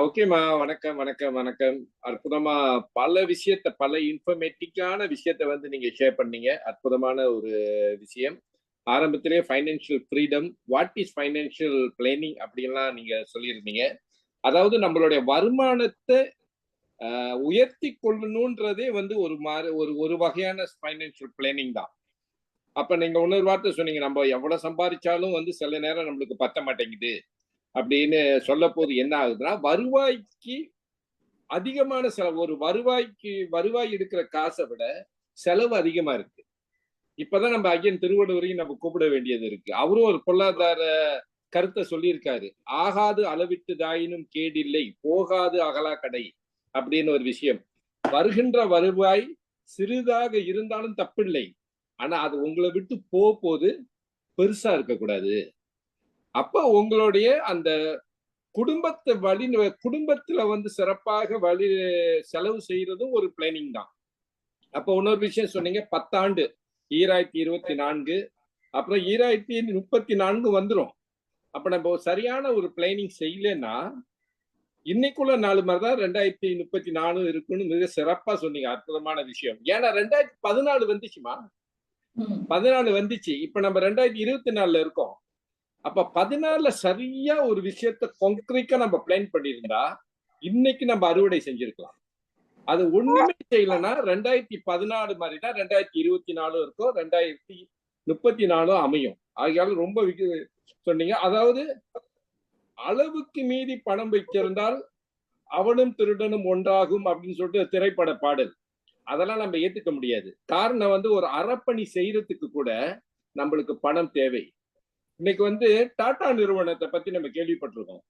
ஓகேம்மா. வணக்கம் வணக்கம் வணக்கம். அற்புதமா பல விஷயத்த, பல இன்ஃபர்மேட்டிக்கான விஷயத்த வந்து நீங்க ஷேர் பண்ணீங்க. அற்புதமான ஒரு விஷயம். ஆரம்பத்திலே financial freedom, what is financial planning அப்படின்லாம் நீங்க சொல்லியிருந்தீங்க. அதாவது நம்மளுடைய வருமானத்தை உயர்த்தி கொள்ளணுன்றதே வந்து ஒரு வகையான ஃபைனான்சியல் பிளானிங் தான். அப்ப நீங்க இன்னொரு வார்த்தை சொன்னீங்க, நம்ம எவ்வளவு சம்பாதிச்சாலும் வந்து சில நேரம் நம்மளுக்கு பத்த மாட்டேங்குது அப்படின்னு சொல்ல போது என்ன ஆகுதுன்னா, வருவாய்க்கு அதிகமான செலவு. ஒரு வருவாய் எடுக்கிற காசை விட செலவு அதிகமா இருக்கு. இப்பதான் நம்ம ஐயன் திருவள்ளுவரையும் நம்ம கூப்பிட வேண்டியது இருக்கு. அவரும் ஒரு பொருளாதார கருத்தை சொல்லியிருக்காரு. ஆகாது அளவிட்டு தாயினும் கேடில்லை, போகாது அகலா கடை அப்படின்னு ஒரு விஷயம். வருகின்ற வருவாய் சிறிதாக இருந்தாலும் தப்பில்லை, ஆனா அது உங்களை விட்டு போது பெருசா இருக்கக்கூடாது. அப்ப உங்களுடைய அந்த குடும்பத்துல வந்து சிறப்பாக செலவு செய்யறதும் ஒரு பிளானிங் தான். அப்ப இன்னொரு விஷயம் சொன்னீங்க, 10 ஆண்டு 2024 அப்புறம் 2034 வந்துரும். அப்ப நம்ம சரியான ஒரு பிளானிங் செய்யலன்னா இன்னைக்குள்ள 4 மாதிரி தான் 2034 இருக்குன்னு மிக சிறப்பா சொன்னீங்க. அற்புதமான விஷயம். ஏன்னா 2014 வந்துச்சுமா, 14 வந்துச்சு. இப்ப நம்ம 2024 இருக்கோம். அப்ப 14ல சரியா ஒரு விஷயத்த கான்கிரீட்டா நம்ம பிளான் பண்ணியிருந்தா இன்னைக்கு நம்ம அறுவடை செஞ்சிருக்கலாம். அது ஒண்ணுமே செய்யலன்னா 2014 மாதிரி தான் 2024 இருக்கும், 2034 அமையும். ஆகையால ரொம்ப சொன்னீங்க. அதாவது அளவுக்கு மீறி பணம் வைத்திருந்தால் அவனும் திருடனும் ஒன்றாகும் அப்படின்னு சொல்லிட்டு திரைப்பட பாடல். அதெல்லாம் நம்ம ஏத்துக்க முடியாது. காரணம் வந்து ஒரு அறப்பணி செய்யறதுக்கு கூட நம்மளுக்கு பணம் தேவை. இன்னைக்கு வந்து டாடா நிறுவனத்தை பத்தி நம்ம கேள்விப்பட்டிருக்கோம்.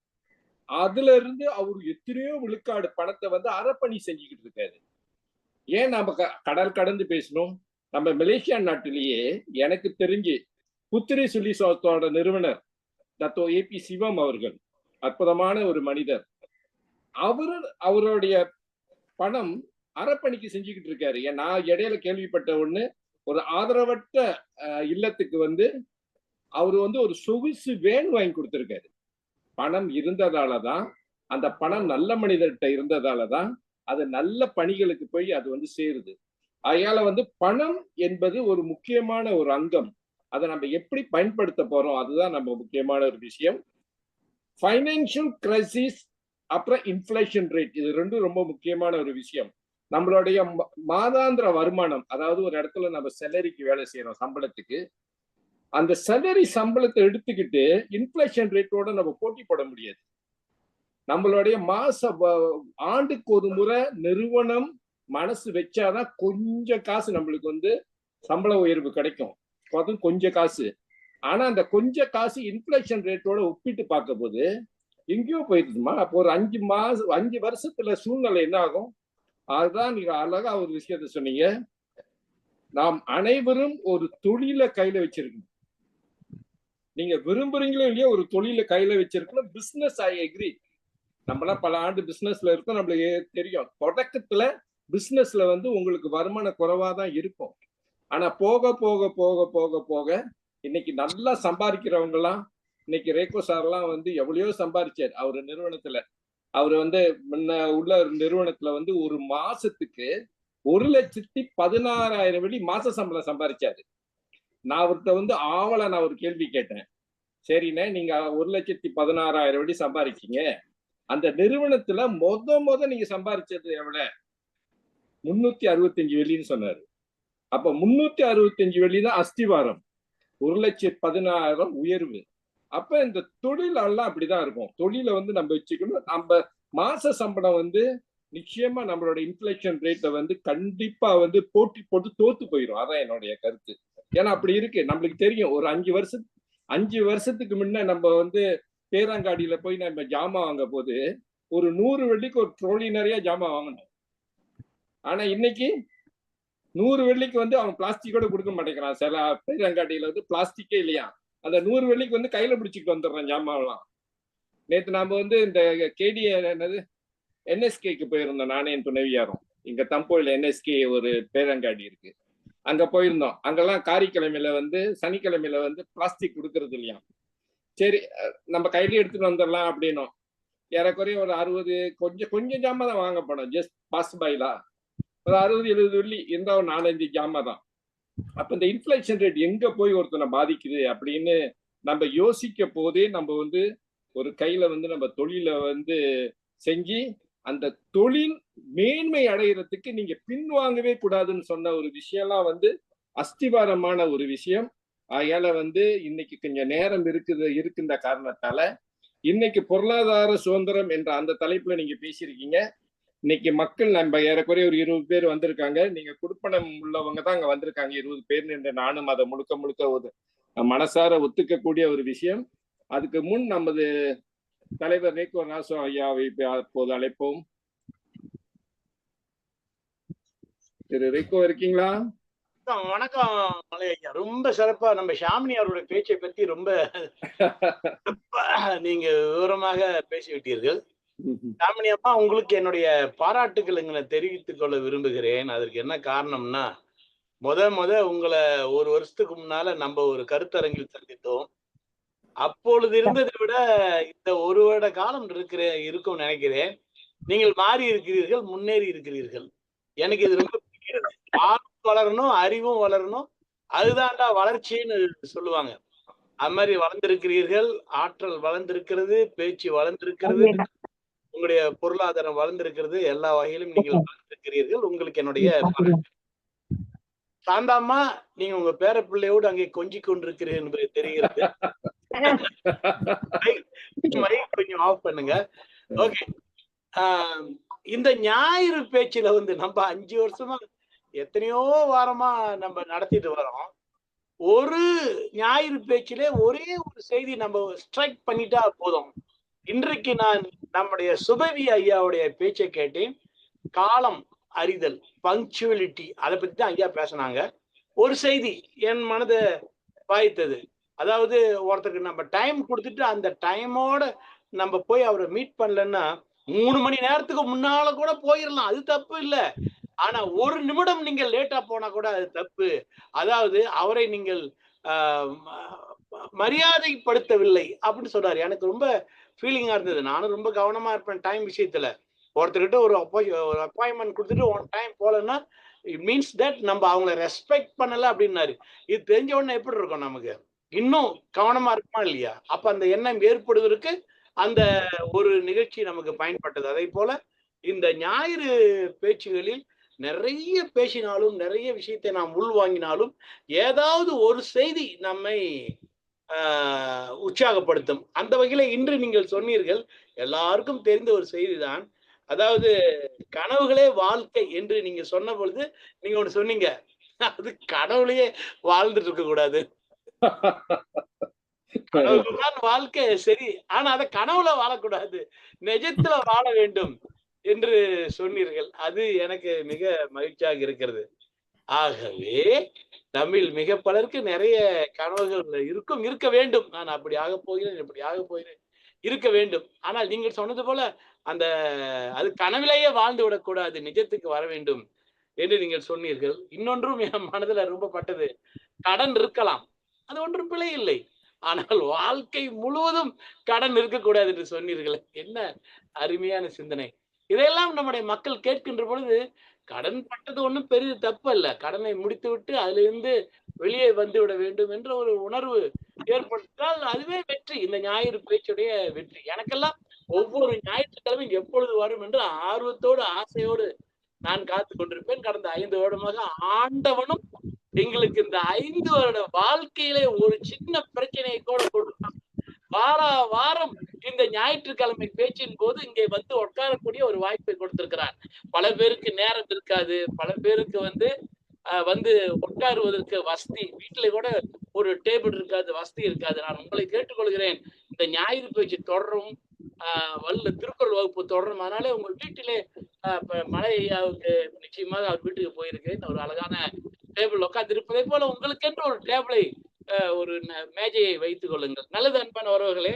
அதுல இருந்து அவரு எத்தனையோ விழுக்காடு பணத்தை வந்து அறப்பணி செஞ்சுக்கிட்டு இருக்காரு. ஏன் நம்ம கடல் கடந்து பேசணும்? நம்ம மலேசியா நாட்டிலேயே எனக்கு தெரிஞ்சு புத்திரி சுலிசோத்தோட நிறுவனர் தத்தோ ஏபி சிவம் அவர்கள் அற்புதமான ஒரு மனிதர். அவருடைய பணம் அறப்பணிக்கு செஞ்சுக்கிட்டு இருக்காரு. நான் இடையில கேள்விப்பட்ட ஒண்ணு, ஒரு ஆதரவற்ற இல்லத்துக்கு வந்து அவரு வந்து ஒரு சொகுசு வேன் வாங்கி கொடுத்திருக்காரு. பணம் இருந்ததாலதான், அந்த பணம் நல்ல மனிதர்கிட்ட இருந்ததாலதான் அது நல்ல பணிகளுக்கு போய் அது வந்து சேருது. அதனால வந்து பணம் என்பது ஒரு முக்கியமான ஒரு அங்கம். அதை நம்ம எப்படி பயன்படுத்த போறோம், அதுதான் நம்ம முக்கியமான ஒரு விஷயம். ஃபைனான்சியல் கிரைசிஸ் அப்புறம் இன்ஃபிளேஷன் ரேட், இது ரெண்டும் ரொம்ப முக்கியமான ஒரு விஷயம். நம்மளுடைய மாதாந்திர வருமானம், அதாவது ஒரு இடத்துல நம்ம சேலரிக்கு வேலை செய்யறோம், சம்பளத்துக்கு. அந்த சேலரி சம்பளத்தை எடுத்துக்கிட்டு இன்ஃபிளேஷன் ரேட்டோட நம்ம போட்டி போட முடியாது. நம்மளுடைய ஆண்டுக்கு ஒரு முறை நிறுவனம் மனசு வச்சாதான் கொஞ்சம் காசு நம்மளுக்கு வந்து சம்பள உயர்வு கிடைக்கும். அதுவும் கொஞ்சம் காசு. ஆனா அந்த கொஞ்சம் காசு இன்ஃபிளேஷன் ரேட்டோட ஒப்பிட்டு பார்க்க போது எங்கேயோ போயிருக்குமா. அப்போ ஒரு 5 வருஷத்துல சூழ்நிலை என்ன ஆகும்? அதுதான் நீங்க அழகா ஒரு விஷயத்த சொன்னீங்க. நாம் அனைவரும் ஒரு தொழிலை கையில வச்சிருக்கணும். நீங்க விரும்புறீங்களோ இல்லையோ ஒரு தொழிலை கையில வச்சிருக்கணும். பிசினஸ், ஐ எக்ரி. நம்மளாம் பல ஆண்டு பிசினஸ்ல இருக்கோம், நம்மளுக்கு தெரியும். தொடக்கத்துல பிசினஸ்ல வந்து உங்களுக்கு வருமானம் குறைவா தான் இருக்கும். ஆனா போக போக போக போக போக இன்னைக்கு நல்லா சம்பாதிக்கிறவங்க எல்லாம், இன்னைக்கு ரேகோ சார் எல்லாம் வந்து எவ்வளவோ சம்பாதிச்சார் அவரு நிறுவனத்துல. அவரு வந்து முன்ன உள்ள நிறுவனத்துல வந்து ஒரு மாசத்துக்கு 1,16,000 வெள்ளி மாச சம்பளம் சம்பாதிச்சாரு. நான் அவர்கிட்ட வந்து நான் ஒரு கேள்வி கேட்டேன். சரிண்ணே, நீங்க 1,16,000 வெள்ளி சம்பாதிச்சீங்க, அந்த நிறுவனத்துல மொத நீங்க சம்பாதிச்சது எவ்வளவு? 365 வெள்ளின்னு சொன்னாரு. அப்ப 365 வெள்ளி தான் அஸ்திவாரம், 1,16,000 உயர்வு. அப்ப இந்த தொழில் எல்லாம் அப்படிதான் இருக்கும். தொழிலை வந்து நம்ம வச்சுக்கணும். நம்ம மாச சம்பளம் வந்து நிச்சயமா நம்மளோட இன்ஃபிளேஷன் ரேட்டை வந்து கண்டிப்பா வந்து போட்டி போட்டு தோத்து போயிடும். அதான் என்னுடைய கருத்து. ஏன்னா அப்படி இருக்கு. நம்மளுக்கு தெரியும், ஒரு 5 வருஷத்துக்கு முன்ன நம்ம வந்து பேராங்காடியில போய் நம்ம ஜாமான் வாங்க போது ஒரு 100 வெள்ளிக்கு ஒரு ட்ரோலி நிறைய ஜாமான் வாங்கணும். ஆனா இன்னைக்கு 100 வெள்ளிக்கு வந்து அவன் பிளாஸ்டிக்கோட கொடுக்க மாட்டேங்கிறான். சில பேரங்காட்டியில வந்து பிளாஸ்டிக்கே இல்லையா, அந்த 100 வெள்ளிக்கு வந்து கையில பிடிச்சிட்டு வந்துடுறான் ஜாமான்லாம். நேற்று நாம வந்து இந்த கேடி என்னது என்எஸ்கேக்கு போயிருந்தோம், நானே என் துணைவியாரும். இங்க தம்போயில என்எஸ்கே ஒரு பேரங்காடி இருக்கு, அங்க போயிருந்தோம். அங்கெல்லாம் காரிக்கிழமையில வந்து சனிக்கிழமையில வந்து பிளாஸ்டிக் கொடுக்கறது இல்லையா. சரி நம்ம கையில எடுத்துட்டு வந்துடலாம் அப்படின்னும். ஏறக்குறைய ஒரு 60 கொஞ்சம் ஜாமான் தான் வாங்கப்படும். ஜஸ்ட் பாஸ் பைலா ஒரு 60-70 வெள்ளி இருந்தா ஒரு 4-5 ஜாமான் தான். அப்ப இந்த இன்ஃபிளேஷன் ரேட் எங்க போய் ஒருத்தனை பாதிக்குது அப்படின்னு நம்ம யோசிக்க போதே நம்ம வந்து ஒரு கையில வந்து நம்ம தொழில வந்து செஞ்சு அந்த தொழில் மேன்மை அடைகிறதுக்கு நீங்க பின்வாங்கவே கூடாதுன்னு சொன்ன ஒரு விஷயம்லாம் வந்து அஸ்திவாரமான ஒரு விஷயம். அதனால வந்து இன்னைக்கு கொஞ்சம் நேரம் இருக்கின்ற காரணத்தால இன்னைக்கு பொருளாதார சுதந்திரம் என்ற அந்த தலைப்புல நீங்க பேசியிருக்கீங்க. இன்னைக்கு மக்கள் நம்ம ஏறக்குறைய ஒரு 20 பேர் வந்திருக்காங்க. நீங்க குடுப்பனம் உள்ளவங்க தான் அங்க வந்திருக்காங்க 20 பேர் என்று நானும் அதை முழுக்க மனசார ஒத்துக்கக்கூடிய ஒரு விஷயம். அதுக்கு முன் நமது தலைவர் ரேகோ ராசோ ஐயாவை அப்போது அழைப்போம். திரு ரேகோ இருக்கீங்களா? வணக்கம் மலை ஐயா. ரொம்ப சிறப்பா நம்ம ஷாமினி அவருடைய பேச்சை பத்தி ரொம்ப நீங்க விவரமாக பேசிவிட்டீர்கள். ஷாமினி அம்மா, உங்களுக்கு என்னுடைய பாராட்டுகளை தெரிவித்துக் கொள்ள விரும்புகிறேன். அதற்கு என்ன காரணம்னா, முத உங்களை ஒரு வருஷத்துக்கு முன்னால நம்ம ஒரு கருத்தரங்கில் சந்தித்தோம். அப்பொழுது இருந்ததை விட இந்த ஒரு வருட காலம் இருக்கும் நினைக்கிறேன். நீங்கள் மாறி இருக்கிறீர்கள், முன்னேறி இருக்கிறீர்கள். எனக்கு இது ரொம்ப பிடிக்கிறது. வளரணும், அறிவும் வளரணும், அதுதான்டா வளர்ச்சின்னு சொல்லுவாங்க. அது மாதிரி வளர்ந்திருக்கிறீர்கள், ஆற்றல் வளர்ந்திருக்கிறது, பேச்சு வளர்ந்திருக்கிறது, உங்களுடைய பொருளாதாரம் வளர்ந்திருக்கிறது. எல்லா வகையிலும் நீங்கள் வளர்ந்திருக்கிறீர்கள். உங்களுக்கு என்னுடைய சாந்தாம்மா, நீங்க உங்க பேர பிள்ளையோடு அங்கே கொஞ்சிக் கொண்டிருக்கிறீர்கள் என்பது தெரிகிறது. கொஞ்சம் ஆஃப் பண்ணுங்க. ஓகே. இந்த ஞாயிறு பேச்சுல வந்து நம்ம 5 வருஷமா எத்தனையோ வாரமா நம்ம நடத்திட்டு வரோம். ஒரு ஞாயிறு பேச்சிலே ஒரே ஒரு செய்தி நம்ம ஸ்ட்ரைக் பண்ணிட்டா போதும். இன்றைக்கு நான் நம்முடைய சுபவி ஐயாவுடைய பேச்சை கேட்டேன். காலம் அறிதல், பங்க்சுவலிட்டி, அதை பத்தி தான் ஐயா பேசினாங்க. ஒரு செய்தி என் மனதை பாய்த்தது. அதாவது ஒருத்தருக்கு நம்ம டைம் கொடுத்துட்டு அந்த டைமோட நம்ம போய் அவரை மீட் பண்ணலன்னா 3 மணி நேரத்துக்கு முன்னால கூட போயிடலாம், அது தப்பு இல்லை. ஆனா 1 நிமிடம் நீங்கள் லேட்டா போனா கூட அது தப்பு. அதாவது அவரை நீங்கள் மரியாதைப்படுத்தவில்லை அப்படின்னு சொல்றாரு. எனக்கு ரொம்ப ஃபீலிங்கா இருந்தது. நானும் ரொம்ப கவனமா இருப்பேன் டைம் விஷயத்துல. ஒருத்தர்கிட்ட ஒரு அப்பாயின்மெண்ட் கொடுத்துட்டு ஒன் டைம் போலன்னா இட் மீன்ஸ் தட் நம்ம அவங்கள ரெஸ்பெக்ட் பண்ணல அப்படின்னாரு. இது தெரிஞ்ச உடனே எப்படி இருக்கும் நமக்கு? இன்னும் கவனமா இருக்குமா இல்லையா? அப்ப அந்த எண்ணம் ஏற்படுவதற்கு அந்த ஒரு நிகழ்ச்சி நமக்கு பயன்பட்டது. அதே போல இந்த ஞாயிறு பேச்சுகளில் நிறைய பேசினாலும், நிறைய விஷயத்தை நாம் உள்வாங்கினாலும், ஏதாவது ஒரு செய்தி நம்மை உற்சாகப்படுத்தும். அந்த வகையில இன்று நீங்கள் சொன்னீர்கள், எல்லாருக்கும் தெரிந்த ஒரு செய்திதான். அதாவது கனவுகளே வாழ்க்கை என்று நீங்க சொன்ன பொழுது நீங்க ஒண்ணு சொன்னீங்க, அது கனவுலயே வாழ்ந்துட்டு இருக்க கூடாது. கனவுதான் வாழ்க்கை, சரி. ஆனா அதை கனவுல வாழக்கூடாது, நிஜத்துல வாழ வேண்டும் என்று சொன்னீர்கள். அது எனக்கு மிக மகிழ்ச்சியாக இருக்கிறது. ஆகவே தமிழ் மிக பலருக்கு நிறைய கனவுகள் இருக்க வேண்டும். நான் அப்படி ஆக போகிறேன், இப்படி ஆக போகிறேன், இருக்க வேண்டும். ஆனால் நீங்கள் சொன்னது போல அந்த அது கனவிலேயே வாழ்ந்து விடக்கூடாது, நிஜத்துக்கு வர வேண்டும் என்று நீங்கள் சொன்னீர்கள். இன்னொன்றும் என் மனதுல ரொம்ப பட்டது. கடன் இருக்கலாம், அது ஒன்றும் பிழை இல்லை. ஆனால் வாழ்க்கை முழுவதும் கடன் இருக்கக்கூடாது என்று சொன்னீர்கள். என்ன அருமையான சிந்தனை! இதையெல்லாம் நம்முடைய மக்கள் கேட்கின்ற பொழுது, கடன் பட்டது ஒன்றும் பெரிய தப்பு அல்ல. கடனை முடித்து விட்டு அதிலிருந்து வெளியே வந்து விட வேண்டும் என்ற ஒரு உணர்வு ஏற்பட்டால் அதுவே வெற்றி. இந்த ஞாயிறு பேச்சுடைய வெற்றி. எனக்கெல்லாம் ஒவ்வொரு ஞாயிற்றுக்கிழமையும் எப்பொழுது வரும் என்று ஆர்வத்தோடு, ஆசையோடு நான் காத்து கொண்டிருப்பேன். கடந்த 5 வருடமாக ஆண்டவனும் எங்களுக்கு இந்த 5 வருட வாழ்க்கையிலே ஒரு சின்ன பிரச்சனையை கூட கொடுத்தான். வாரம் இந்த ஞாயிற்றுக்கிழமை பேச்சின் போது இங்கே வந்து உட்காரக்கூடிய ஒரு வாய்ப்பை கொடுத்திருக்கிறார். பல பேருக்கு நேரம் இருக்காது, பல பேருக்கு வந்து உட்காருவதற்கு வசதி, வீட்டுல கூட ஒரு டேபிள் இருக்காது, வசதி இருக்காது. நான் உங்களை கேட்டுக்கொள்கிறேன், இந்த ஞாயிறு பேச்சு தொடரும், திருக்குறள் வகுப்பு தொடரும். அதனாலே உங்கள் வீட்டிலே மலை ஐயாவுக்கு நிச்சயமாக அவர் வீட்டுக்கு போயிருக்கேன். ஒரு அழகான டேபிள் உட்கார்ந்து இருப்பதை போல உங்களுக்கென்று ஒரு டேபிளை, ஒரு மேஜையை வைத்துக் கொள்ளுங்கள். நல்லது அன்பான உறவுகளே,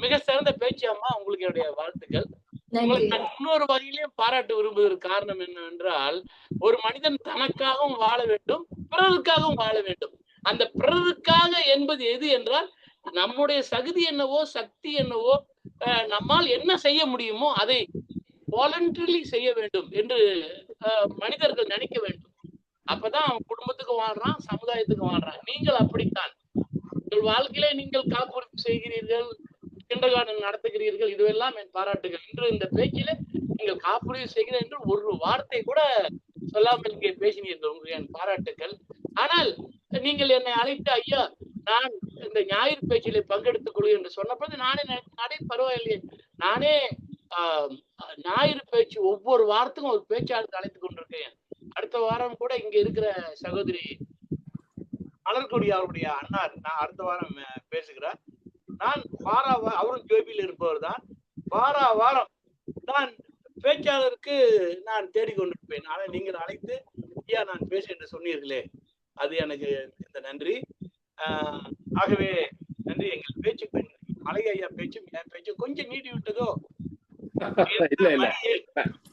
மிக சிறந்த பேச்சு அம்மா. உங்களுக்கு என்னுடைய வாழ்த்துக்கள். உங்களுக்கு நான் இன்னொரு வகையிலேயும் பாராட்ட விரும்புவதற்கு காரணம் என்னவென்றால், ஒரு மனிதன் தனக்காகவும் வாழ வேண்டும், பிறருக்காகவும் வாழ வேண்டும். அந்த பிறருக்காக என்பது எது என்றால், நம்முடைய தகுதி என்னவோ, சக்தி என்னவோ, நம்மால் என்ன செய்ய முடியுமோ அதை வாலண்டரிலி செய்ய வேண்டும் என்று மனிதர்கள் நினைக்க வேண்டும். அப்பதான் அவன் குடும்பத்துக்கு வாழ்றான், சமுதாயத்துக்கு வாழ்றான். நீங்கள் அப்படித்தான். உங்கள் வாழ்க்கையிலே நீங்கள் காப்புறுதி செய்கிறீர்கள், கிண்டர் கார்டன் நடத்துகிறீர்கள், இதுவெல்லாம் என் பாராட்டுகள். இன்று இந்த பேச்சில நீங்கள் காப்புறுதி செய்கிறீர்கள் என்று ஒரு வார்த்தை கூட சொல்லாமல் இங்கே பேசினீர்கள், உங்களுக்கு என் பாராட்டுகள். ஆனால் நீங்கள் என்னை அழைத்து, ஐயா நான் இந்த ஞாயிறு பேச்சிலே பங்கெடுத்துக் கொள்கிறேன் என்று சொன்னபோது நானே பரவாயில்லையே, நானே ஞாயிறு பேச்சு ஒவ்வொரு வாரத்துக்கும் ஒரு பேச்சாளர் அழைத்துக் கொண்டிருக்கேன். அடுத்த வாரம் கூட இங்க இருக்கிற சகோதரி மலர்கொடி அவருடைய அண்ணார் நான் அடுத்த வாரம் பேசுகிறார். நான் அவரும் ஜோபியில் இருப்பவர் தான். வாரம் நான் பேச்சாளருக்கு நான் தேடிக்கொண்டிருப்பேன். ஆனால் நீங்கள் அழைத்து ஐயா நான் பேச என்று சொன்னீர்களே, அது எனக்கு இந்த நன்றி. ஆகவே நன்றி. எங்கள் பேச்சு மலை ஐயா பேச்சும் என் பேச்சும் கொஞ்சம் நீட்டி விட்டதோ,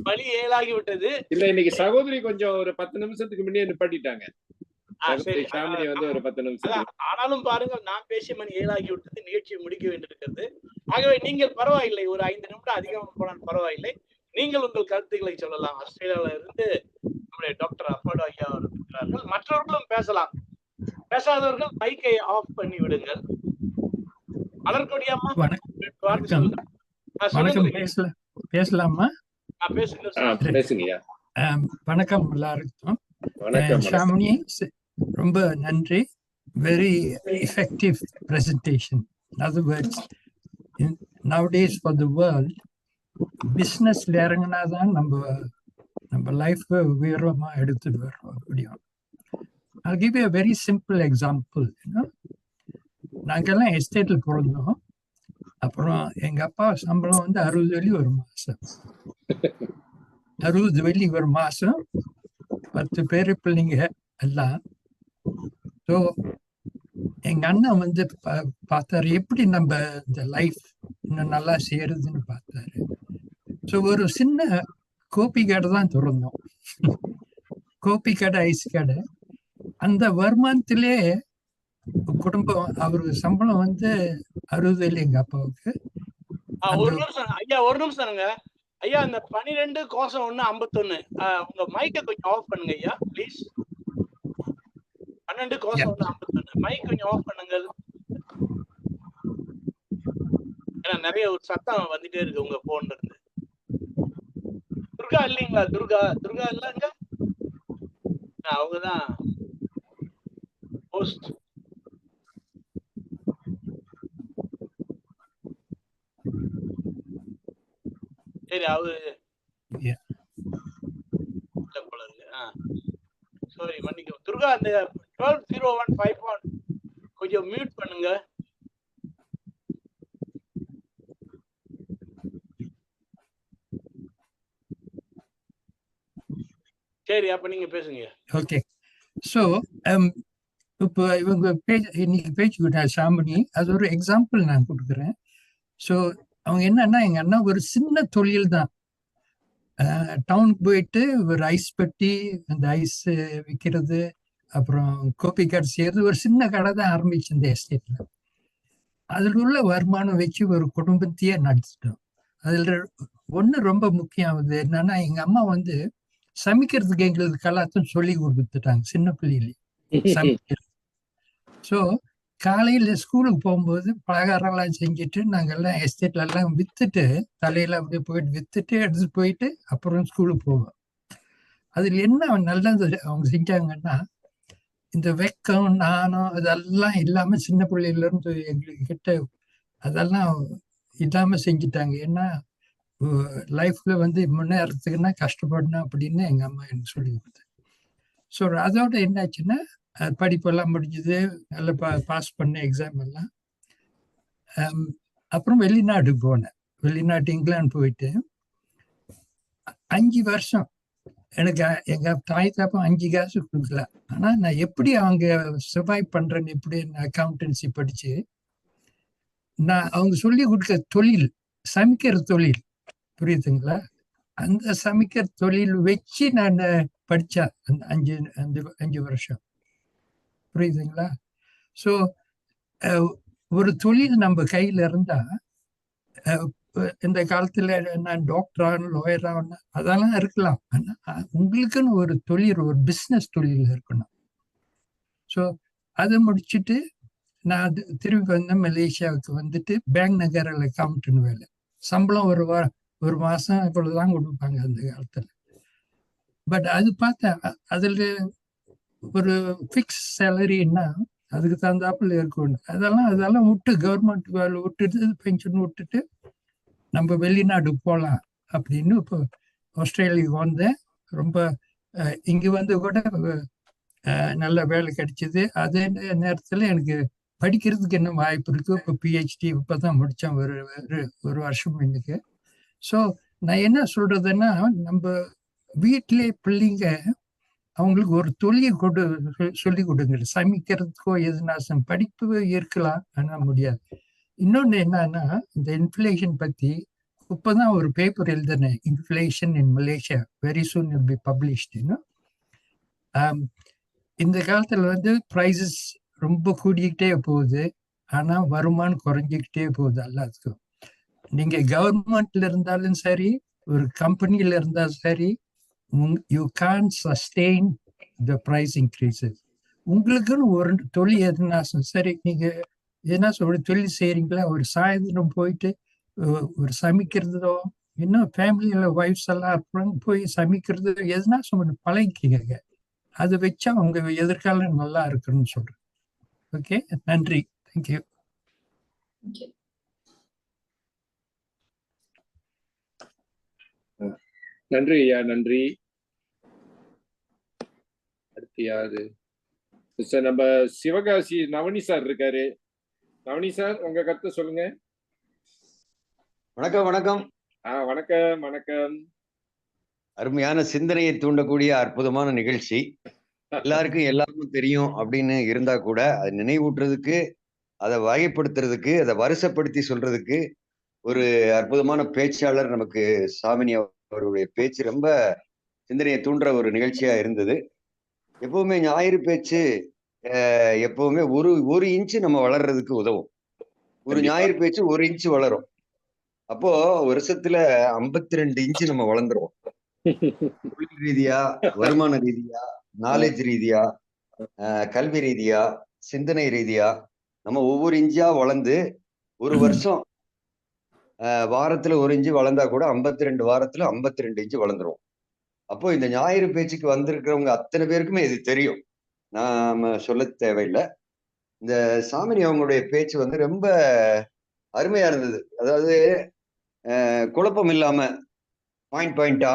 மணி 7 ஆகிவிட்டது. இல்ல, இன்னைக்கு சகோதரி கொஞ்சம் ஒரு 10 நிமிஷத்துக்கு முன்னே நிப்பாட்டிட்டாங்க. ஒரு 10 நிமிஷம். ஆனாலும் பாருங்கள், நான் பேசிய மணி 7 ஆகிவிட்டது, நிகழ்ச்சியை முடிக்க வேண்டியிருக்கிறது. ஆகவே நீங்கள் பரவாயில்லை, ஒரு 5 நிமிடம் அதிகம் போனால் பரவாயில்லை. நீங்கள் உங்கள் கருத்துக்களை சொல்லலாம். ஆஸ்திரேலியாவில இருந்து நம்முடைய டாக்டர் அப்பாடு ஐயா இருக்கிறார்கள். மற்றவர்களும் பேசலாம். பேசாதவர்கள் மைக்கை ஆஃப் பண்ணி விடுங்கள். மலர்கொடி அம்மா பேசலாமா? பேசுங்க. வணக்கம் எல்லாருக்கும். ஷாமினி, ரொம்ப நன்றி. Very effective presentation. In other words, nowadays for the world, business இறங்கினா தான் நம்ம லைஃப் உயரமா எடுத்துட்டு வரோம் முடியும். I'll give you a very simple example. நாங்கெல்லாம் எஸ்டேட்ல பிறந்தோம். அப்புறம் எங்க அப்பா சம்பளம் வந்து 60 வெள்ளி ஒரு மாசம். 60 வெள்ளி ஒரு மாசம், 10 பேரு பிள்ளைங்க எல்லாம். ஸோ எங்க அண்ணன் வந்து பார்த்தாரு எப்படி நம்ம இந்த லைஃப் இன்னும் நல்லா செய்யறதுன்னு பார்த்தாரு. ஸோ ஒரு சின்ன கோபி கடை தான் திறந்தோம். கோபி கடை, ஐஸ் கடை. அந்த வருமானத்திலே குடும்பம், அவருக்கு சம்பளம் வந்து 60 வெள்ளி எங்க அப்பாவுக்கு. ஒரு நிமிஷம் ஐயா, அந்த 12 கோசம் 1 51 உங்க மைக்கை கொஞ்சம் ஆஃப் பண்ணுங்க ஐயா ப்ளீஸ். 12 கோசம் 1 51 மைக் கொஞ்சம் ஆஃப் பண்ணுங்க. ஏன்னா நிறைய ஒரு சத்தம் வந்துட்டே இருக்கு உங்க போன்ல இருந்து. துர்கா இல்லைங்களா? துர்கா இல்லங்க, அவங்கதான் ஹோஸ்ட். சரி, அவரு போல இருக்கு. சாரி, மன்னிக்கும். துர்கா, அந்த 120151 கொஞ்சம் மியூட் பண்ணுங்க. சரி, அப்ப நீங்க பேசுங்க. ஓகே. ஸோ இப்போ இவங்க இன்னைக்கு பேச்சு ஷாமினி, அது ஒரு எக்ஸாம்பிள் நான் கொடுக்குறேன். ஸோ அவங்க என்னன்னா, எங்க அண்ணா ஒரு சின்ன தொழில் தான். டவுனுக்கு போயிட்டு ஒரு ஐஸ் பெட்டி, அந்த ஐஸ் விற்கிறது, அப்புறம் கோபி கடை செய்யறது, ஒரு சின்ன கடை தான் ஆரம்பிச்சு இந்த எஸ்டேட்ல. அதில் உள்ள வருமானம் வச்சு ஒரு குடும்பத்தையே நடத்திட்டோம். அதுல ஒண்ணு ரொம்ப முக்கியம் என்னன்னா, எங்க அம்மா வந்து சமைக்கிறதுக்கு எங்களுக்கு எல்லாத்தையும் சொல்லி கொடுத்துட்டாங்க சின்ன பிள்ளையிலே சமைக்கிறது. ஸோ காலையில ஸ்கூலுக்கு போகும்போது பலகாரம்லாம் செஞ்சுட்டு நாங்கெல்லாம் எஸ்டேட்ல எல்லாம் வித்துட்டு, தலையில அப்படியே போயிட்டு வித்துட்டு எடுத்துட்டு போயிட்டு அப்புறம் ஸ்கூலுக்கு போவோம். அதுல என்ன நல்லது அவங்க செஞ்சாங்கன்னா, இந்த வெக்கம், நாணம் இதெல்லாம் இல்லாம சின்ன பிள்ளையில இருந்து எங்களுக்கு கிட்ட அதெல்லாம் இல்லாம செஞ்சுட்டாங்க. ஏன்னா லைஃப்ல வந்து முன்னேறதுக்குன்னா கஷ்டப்படணும் அப்படின்னு எங்க அம்மா எனக்கு சொல்லி கொடுத்தாங்க. ஸோ அதோட என்னாச்சுன்னா, படிப்பெல்லாம் முடிஞ்சது, நல்லா பாஸ் பண்ண எக்ஸாம் எல்லாம். அப்புறம் வெளிநாடு போனேன். வெளிநாட்டு இங்கிலாந்து போயிட்டு 5 வருஷம் எனக்கு எங்க தாய் தாப்பம் 5 காசு கொடுக்கல. ஆனா நான் எப்படி அவங்க சர்வைவ் பண்றேன்னு, எப்படி அக்கௌண்டன்சி படிச்சு, நான் அவங்க சொல்லி கொடுக்க தொழில் சமைக்கிற தொழில், புரியுதுங்களா? அந்த சமைக்கிற தொழில் வச்சு நான் படித்தேன் அந்த 5 வருஷம், புரியுதுங்களா? ஸோ ஒரு தொழில் நம்ம கையில இருந்தா இந்த காலத்துல நான் டாக்டர் ஆகணும், லாயர் ஆகணும் அதெல்லாம் இருக்கலாம். ஆனா உங்களுக்குன்னு ஒரு தொழில், ஒரு பிசினஸ் தொழில் இருக்கணும். ஸோ அதை முடிச்சுட்டு நான் திரும்பி வந்தேன். மலேசியாவுக்கு வந்துட்டு பேங்க் நகரில் அக்கௌண்ட்னு வேலை. சம்பளம் ஒரு மாசம் இவ்வளவுதான் கொடுப்பாங்க அந்த காலத்துல. பட் அது பார்த்தா அதுல ஒரு ஃபிக்ஸ் சேலரின்னா அதுக்கு தகுந்தாப்புல இருக்கணும். அதெல்லாம் விட்டு கவர்மெண்ட் வேலை விட்டுட்டு பென்ஷன் விட்டுட்டு நம்ம வெளிநாடு போகலாம் அப்படின்னு இப்போ ஆஸ்திரேலியா வந்தேன். ரொம்ப இங்க வந்து கூட நல்ல வேலை கிடைச்சிது. அதே நேரத்தில் எனக்கு படிக்கிறதுக்கு என்ன வாய்ப்பு இருக்கு. இப்போ பிஹெச்டி இப்போதான் முடித்தேன் ஒரு வருஷம் இன்னைக்கு. ஸோ நான் என்ன சொல்றதுன்னா, நம்ம வீட்டிலே பிள்ளைங்க அவங்களுக்கு ஒரு தொழில் சொல்லி கொடுங்க. சமைக்கிறதுக்கோ எதுனா படிப்பு இருக்கலாம், ஆனால் முடியாது. இன்னொன்று என்னன்னா, இந்த இன்ஃப்ளேஷன் பற்றி இப்போதான் ஒரு பேப்பர் எழுதினேன். Inflation in Malaysia very soon will be பப்ளிஷ்டுன்னு. இந்த காலத்தில் வந்து ப்ரைஸஸ் ரொம்ப கூடிக்கிட்டே போகுது, ஆனால் வருமானம் குறைஞ்சிக்கிட்டே போகுது எல்லாத்துக்கும். நீங்கள் கவர்மெண்ட்ல இருந்தாலும் சரி, ஒரு கம்பெனியில் இருந்தாலும் சரி, you can sustain the price increases. உங்களுக்குன்னு ஒரு தொழில் எதுனா சரி, நீங்கள் எதுனா ஒரு தொழில் செய்கிறீங்களா, ஒரு சாயந்தரம் போயிட்டு ஒரு சமைக்கிறதோ, இன்னும் ஃபேமிலியில் ஒய்ஃப்ஸ் எல்லாம் இருப்பாங்க, போய் சமைக்கிறதோ எதுனா பழகிக்கங்க. அதை வச்சா உங்க எதிர்காலம் நல்லா இருக்குன்னு சொல்றேன். ஓகே, நன்றி. தேங்க்யூ. நன்றி ஐயா, நன்றி. அடுத்து யாரு? சார் நம்ம சிவகாசி நவனி சார் இருக்காரு. நவனி சார், உங்க கருத்தை சொல்லுங்க. வணக்கம். வணக்கம். வணக்கம். வணக்கம். அருமையான சிந்தனையை தூண்டக்கூடிய அற்புதமான நிகழ்ச்சி. எல்லாருக்கும் எல்லாருக்கும் தெரியும் அப்படின்னு இருந்தா கூட அதை நினைவூட்டுறதுக்கு, அதை வகைப்படுத்துறதுக்கு, அதை வரிசைப்படுத்தி சொல்றதுக்கு ஒரு அற்புதமான பேச்சாளர் நமக்கு சாமினி அவருடைய பேச்சு ரொம்ப சிந்தனையை தூண்டுற ஒரு நிகழ்ச்சியா இருந்தது. எப்பவுமே ஞாயிறு பேச்சு எப்பவுமே ஒரு இன்ச்சு நம்ம வளர்றதுக்கு உதவும். ஒரு ஞாயிறு பேச்சு 1 இன்ச்சு வளரும். அப்போ வருஷத்துல 52 இன்ச்சு நம்ம வளர்ந்துருவோம். தொழில் ரீதியா, வருமான ரீதியா, நாலேஜ் ரீதியா, கல்வி ரீதியா, சிந்தனை ரீதியா நம்ம ஒவ்வொரு இன்ச்சா வளர்ந்து ஒரு வருஷம் வாரத்துல 1 இன்ச்சு வளர்ந்தா கூட 52 வாரத்துல 52 இன்ச்சு வளர்ந்துரும். அப்போ இந்த ஞாயிறு பேச்சுக்கு வந்திருக்கிறவங்க அத்தனை பேருக்குமே இது தெரியும், நாம சொல்ல தேவையில்லை. இந்த சாமினி அவங்களுடைய பேச்சு வந்து ரொம்ப அருமையா இருந்தது. அதாவது குழப்பம் இல்லாம பாயிண்டா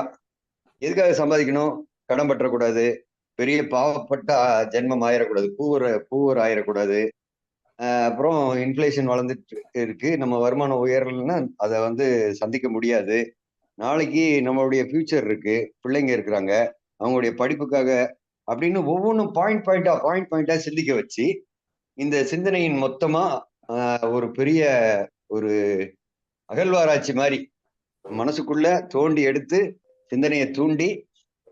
எதுக்காக சம்பாதிக்கணும், கடன் பற்றக்கூடாது, பெரிய பாவப்பட்ட ஜென்மம் ஆயிடக்கூடாது, பூவர் ஆயிடக்கூடாது, அப்புறம் இன்ஃப்ளேஷன் வளர்ந்துட்டு இருக்கு, நம்ம வருமானம் உயரலைன்னா அதை வந்து சந்திக்க முடியாது, நாளைக்கு நம்மளுடைய ஃபியூச்சர் இருக்கு, பிள்ளைங்க இருக்கிறாங்க, அவங்களுடைய படிப்புக்காக அப்படின்னு ஒவ்வொன்றும் பாயிண்டா சிந்திக்க வச்சு இந்த சிந்தனையின் மொத்தமா ஒரு பெரிய ஒரு அகழ்வாராய்ச்சி மாதிரி மனசுக்குள்ள தோண்டி எடுத்து சிந்தனையை தூண்டி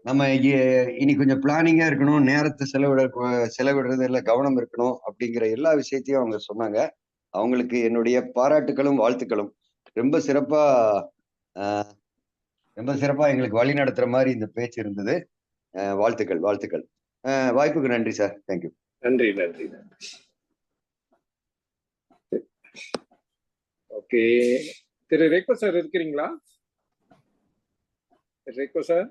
நம்ம இனி கொஞ்சம் பிளானிங்கா இருக்கணும், நேரத்தை செலவிடுறதுல கவனம் இருக்கணும் அப்படிங்கிற எல்லா விஷயத்தையும் அவங்க சொன்னாங்க. அவங்களுக்கு என்னுடைய பாராட்டுகளும் வாழ்த்துக்களும். ரொம்ப சிறப்பா எங்களுக்கு வழி நடத்துற மாதிரி இந்த பேச்சு இருந்தது. வாழ்த்துக்கள். வாய்ப்புக்கு நன்றி சார். தேங்க்யூ. நன்றி. ஓகே, திரு ரேகோ சார் இருக்கிறீங்களா? ரேகோ சார்,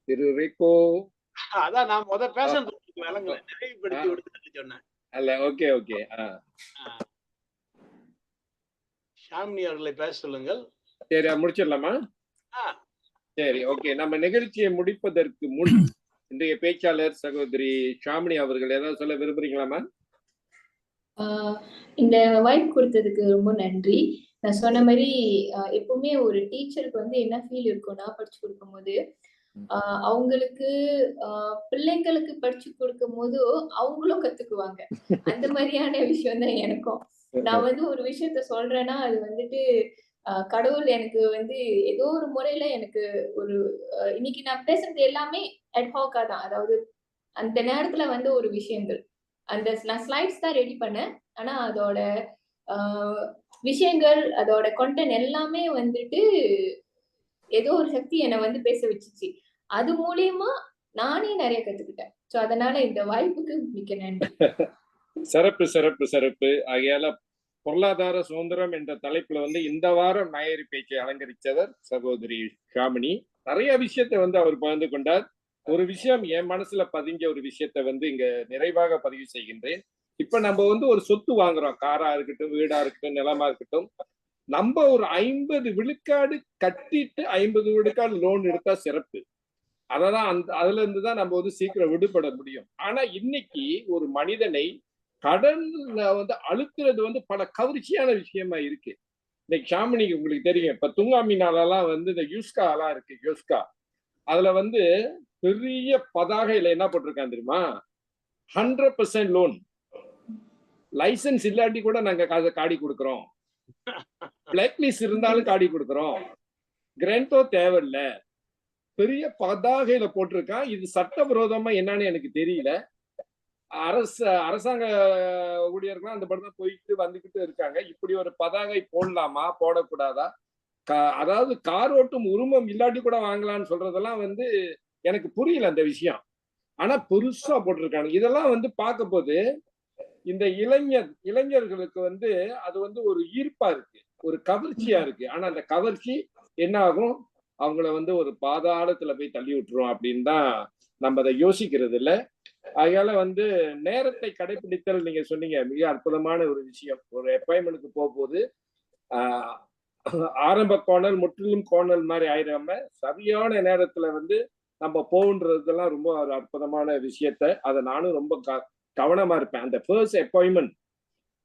திரு ரேகோ. அதான் நான் பேசுறது நிறைவுபடுத்தி விடுத்து சொன்னேன். அல்ல, ஓகே. ஷாமினி அவர்களை பேச சொல்லுங்கள். சரி, முடிச்சிடலாமா? சரி, ஓகே. நம்ம நிகழ்ச்சியை முடிப்பதற்கு முன் இன்றைய பேச்சாளர் சகோதரி ஷாமினி அவர்கள் ஏதாவது சொல்ல விரும்புறீங்களாமா? இந்த வாய்ப்பு கொடுத்ததுக்கு ரொம்ப நன்றி. நான் சொன்ன மாதிரி எப்பவுமே ஒரு டீச்சருக்கு வந்து என்ன ஃபீல் இருக்கும்னா, படிச்சு கொடுக்கும் போது அவங்களுக்கு பிள்ளைங்களுக்கு படிச்சு கொடுக்கும் போது அவங்களும் கத்துக்குவாங்க. அந்த மாதிரியான விஷயம் தான் எனக்கும். நான் வந்து ஒரு விஷயத்த சொல்றேன்னா அது வந்துட்டு கடவுள் எனக்கு வந்து ஏதோ ஒரு முறையில எனக்கு ஒரு இன்னைக்கு நான் பேசுறது எல்லாமே அட்ஹாக்கா தான். அதாவது அந்த நேரத்துல வந்து ஒரு விஷயங்கள் நான் ஸ்லைட்ஸ் தான் ரெடி பண்ணேன். ஆனா அதோட விஷயங்கள், அதோட கண்டென்ட் எல்லாமே வந்துட்டு ஏதோ ஒரு சக்தி என்னை வந்து பேச வச்சுச்சு. அது மூலியமா நானே நிறைய கத்துக்கிட்டேன். சோ அதனால இந்த வாய்ப்புக்கு மிக்க நன்றி. சிறப்பு சிறப்பு சிறப்பு. ஆகையால பொருளாதார சுதந்திரம் என்ற தலைப்புல வந்து இந்த வாரம் ஞாயிறு பேச்சை அலங்கரித்தவர் சகோதரி ஷாமினி. நிறைய விஷயத்தை வந்து அவர் பகிர்ந்து கொண்டார். ஒரு விஷயம் என் மனசுல பதிஞ்ச ஒரு விஷயத்தை வந்து இங்க நிறைவாக பதிவு செய்கின்றேன். இப்ப நம்ம வந்து ஒரு சொத்து வாங்குறோம், காரா இருக்கட்டும், வீடா இருக்கட்டும், நிலமா இருக்கட்டும். நம்ம ஒரு 50 விழுக்காடு கட்டிட்டு 50 விழுக்காடு லோன் எடுத்தா சிறப்பு. அததான் அதுல இருந்துதான் நம்ம வந்து சீக்கிரம் விடுபட முடியும். ஆனா இன்னைக்கு ஒரு மனிதனை கடன்ல வந்து அழுத்துறது வந்து பல கவர்ச்சியான விஷயமா இருக்கு. இன்னைக்கு ஷாமினிக்கு உங்களுக்கு தெரியும், இப்ப துங்காமினாலெல்லாம் வந்து இந்த யூஸ்கா எல்லாம் இருக்கு, யூஸ்கா. அதுல வந்து பெரிய பதாகையில என்ன போட்டிருக்கான் தெரியுமா? 100% லோன். லைசன்ஸ் இல்லாட்டி கூட நாங்க காடி கொடுக்குறோம், பிளாக் லிஸ்ட் இருந்தாலும் காடி கொடுக்குறோம், கிராண்டோ தேவையில்ல. பெரிய பதாகையில போட்டிருக்கான். இது சட்டவிரோதமா என்னன்னு எனக்கு தெரியல. அரசாங்க ஊழியர்கள் அந்த படம் போயிட்டு வந்துகிட்டு இருக்காங்க. இப்படி ஒரு பதாகை போடலாமா, போடக்கூடாதா? அதாவது கார் ஓட்டும் உரிமம் இல்லாட்டி கூட வாங்கலாம்னு சொல்றதெல்லாம் வந்து எனக்கு புரியல அந்த விஷயம். ஆனா பெருசா போட்டிருக்காங்க. இதெல்லாம் வந்து பார்க்க போது இந்த இளைஞர்களுக்கு வந்து அது வந்து ஒரு ஈர்ப்பா இருக்கு, ஒரு கவர்ச்சியா இருக்கு. ஆனா அந்த கவர்ச்சி என்ன ஆகும்? அவங்கள வந்து ஒரு பாதாளத்துல போய் தள்ளி விட்டுரும் அப்படின்னு தான் நம்ம அதை யோசிக்கிறது இல்லை. அதனால வந்து நேரத்தை கடைபிடித்தல் நீங்க சொன்னீங்க, மிக அற்புதமான ஒரு விஷயம். ஒரு அப்பாயின்மெண்ட்டுக்கு போகும்போது ஆரம்ப கோணல் முற்றிலும் கோணல் மாதிரி ஆயிடாம சரியான நேரத்துல வந்து நம்ம போகுன்றதெல்லாம் ரொம்ப ஒரு அற்புதமான விஷயத்த. அதை நானும் ரொம்ப கவனமா இருப்பேன். அந்த ஃபர்ஸ்ட் அப்பாயின்மெண்ட்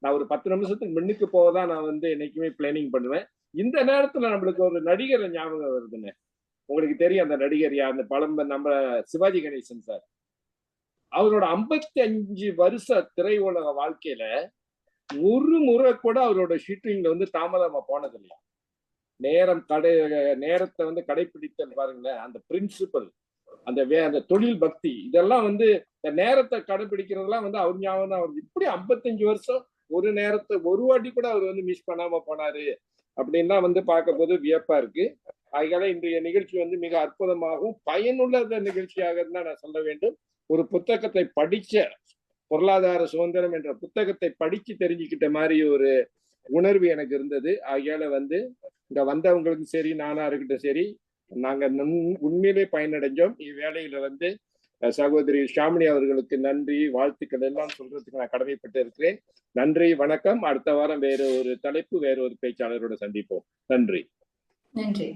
நான் ஒரு 10 நிமிஷத்துக்கு முன்னுக்கு போகதான் நான் வந்து என்னைக்குமே பிளானிங் பண்ணுவேன். இந்த நேரத்துல நம்மளுக்கு ஒரு நடிகரை ஞாபகம் வருதுங்க. உங்களுக்கு தெரியும் அந்த நடிகர் யார்? அந்த படம் நம்ம சிவாஜி கணேசன் சார். அவரோட 55 வருஷ திரையுலக வாழ்க்கையில ஒரு முறை கூட அவரோட ஷூட்டிங்ல வந்து தாமதமா போனது இல்லையா? நேரத்தை வந்து கடைபிடித்தல் பாருங்களேன், அந்த பிரின்சிபல், அந்த தொழில் பக்தி, இதெல்லாம் வந்து இந்த நேரத்தை கடைபிடிக்கிறதுலாம் வந்து அவர் ஞாபகம் தான் வருது. இப்படி 55 வருஷம் ஒரு நேரத்தை ஒரு வாட்டி கூட அவர் வந்து மிஸ் பண்ணாம போனாரு அப்படின்னா வந்து பார்க்க போது வியப்பா இருக்கு. அதனால இன்றைய நிகழ்ச்சி வந்து மிக அற்புதமாகவும் பயனுள்ள நிகழ்ச்சியாக தான் நான் சொல்ல வேண்டும். ஒரு புத்தகத்தை படிச்ச, பொருளாதார சுதந்திரம் என்ற புத்தகத்தை படிச்சு தெரிஞ்சுக்கிட்ட மாதிரி ஒரு உணர்வு எனக்கு இருந்தது. ஆகையால வந்து இங்க வந்தவங்களுக்கும் சரி, நானா இருக்கட்டும் சரி, நாங்க உண்மையிலே பயனடைஞ்சோம். இவ்வேளையில வந்து சகோதரி ஷாமினி அவர்களுக்கு நன்றி, வாழ்த்துக்கள் எல்லாம் சொல்றதுக்கு நான் கடமைப்பட்டு இருக்கிறேன். நன்றி, வணக்கம். அடுத்த வாரம் வேற ஒரு தலைப்பு, வேற ஒரு பேச்சாளரோட சந்திப்போம். நன்றி. நன்றி.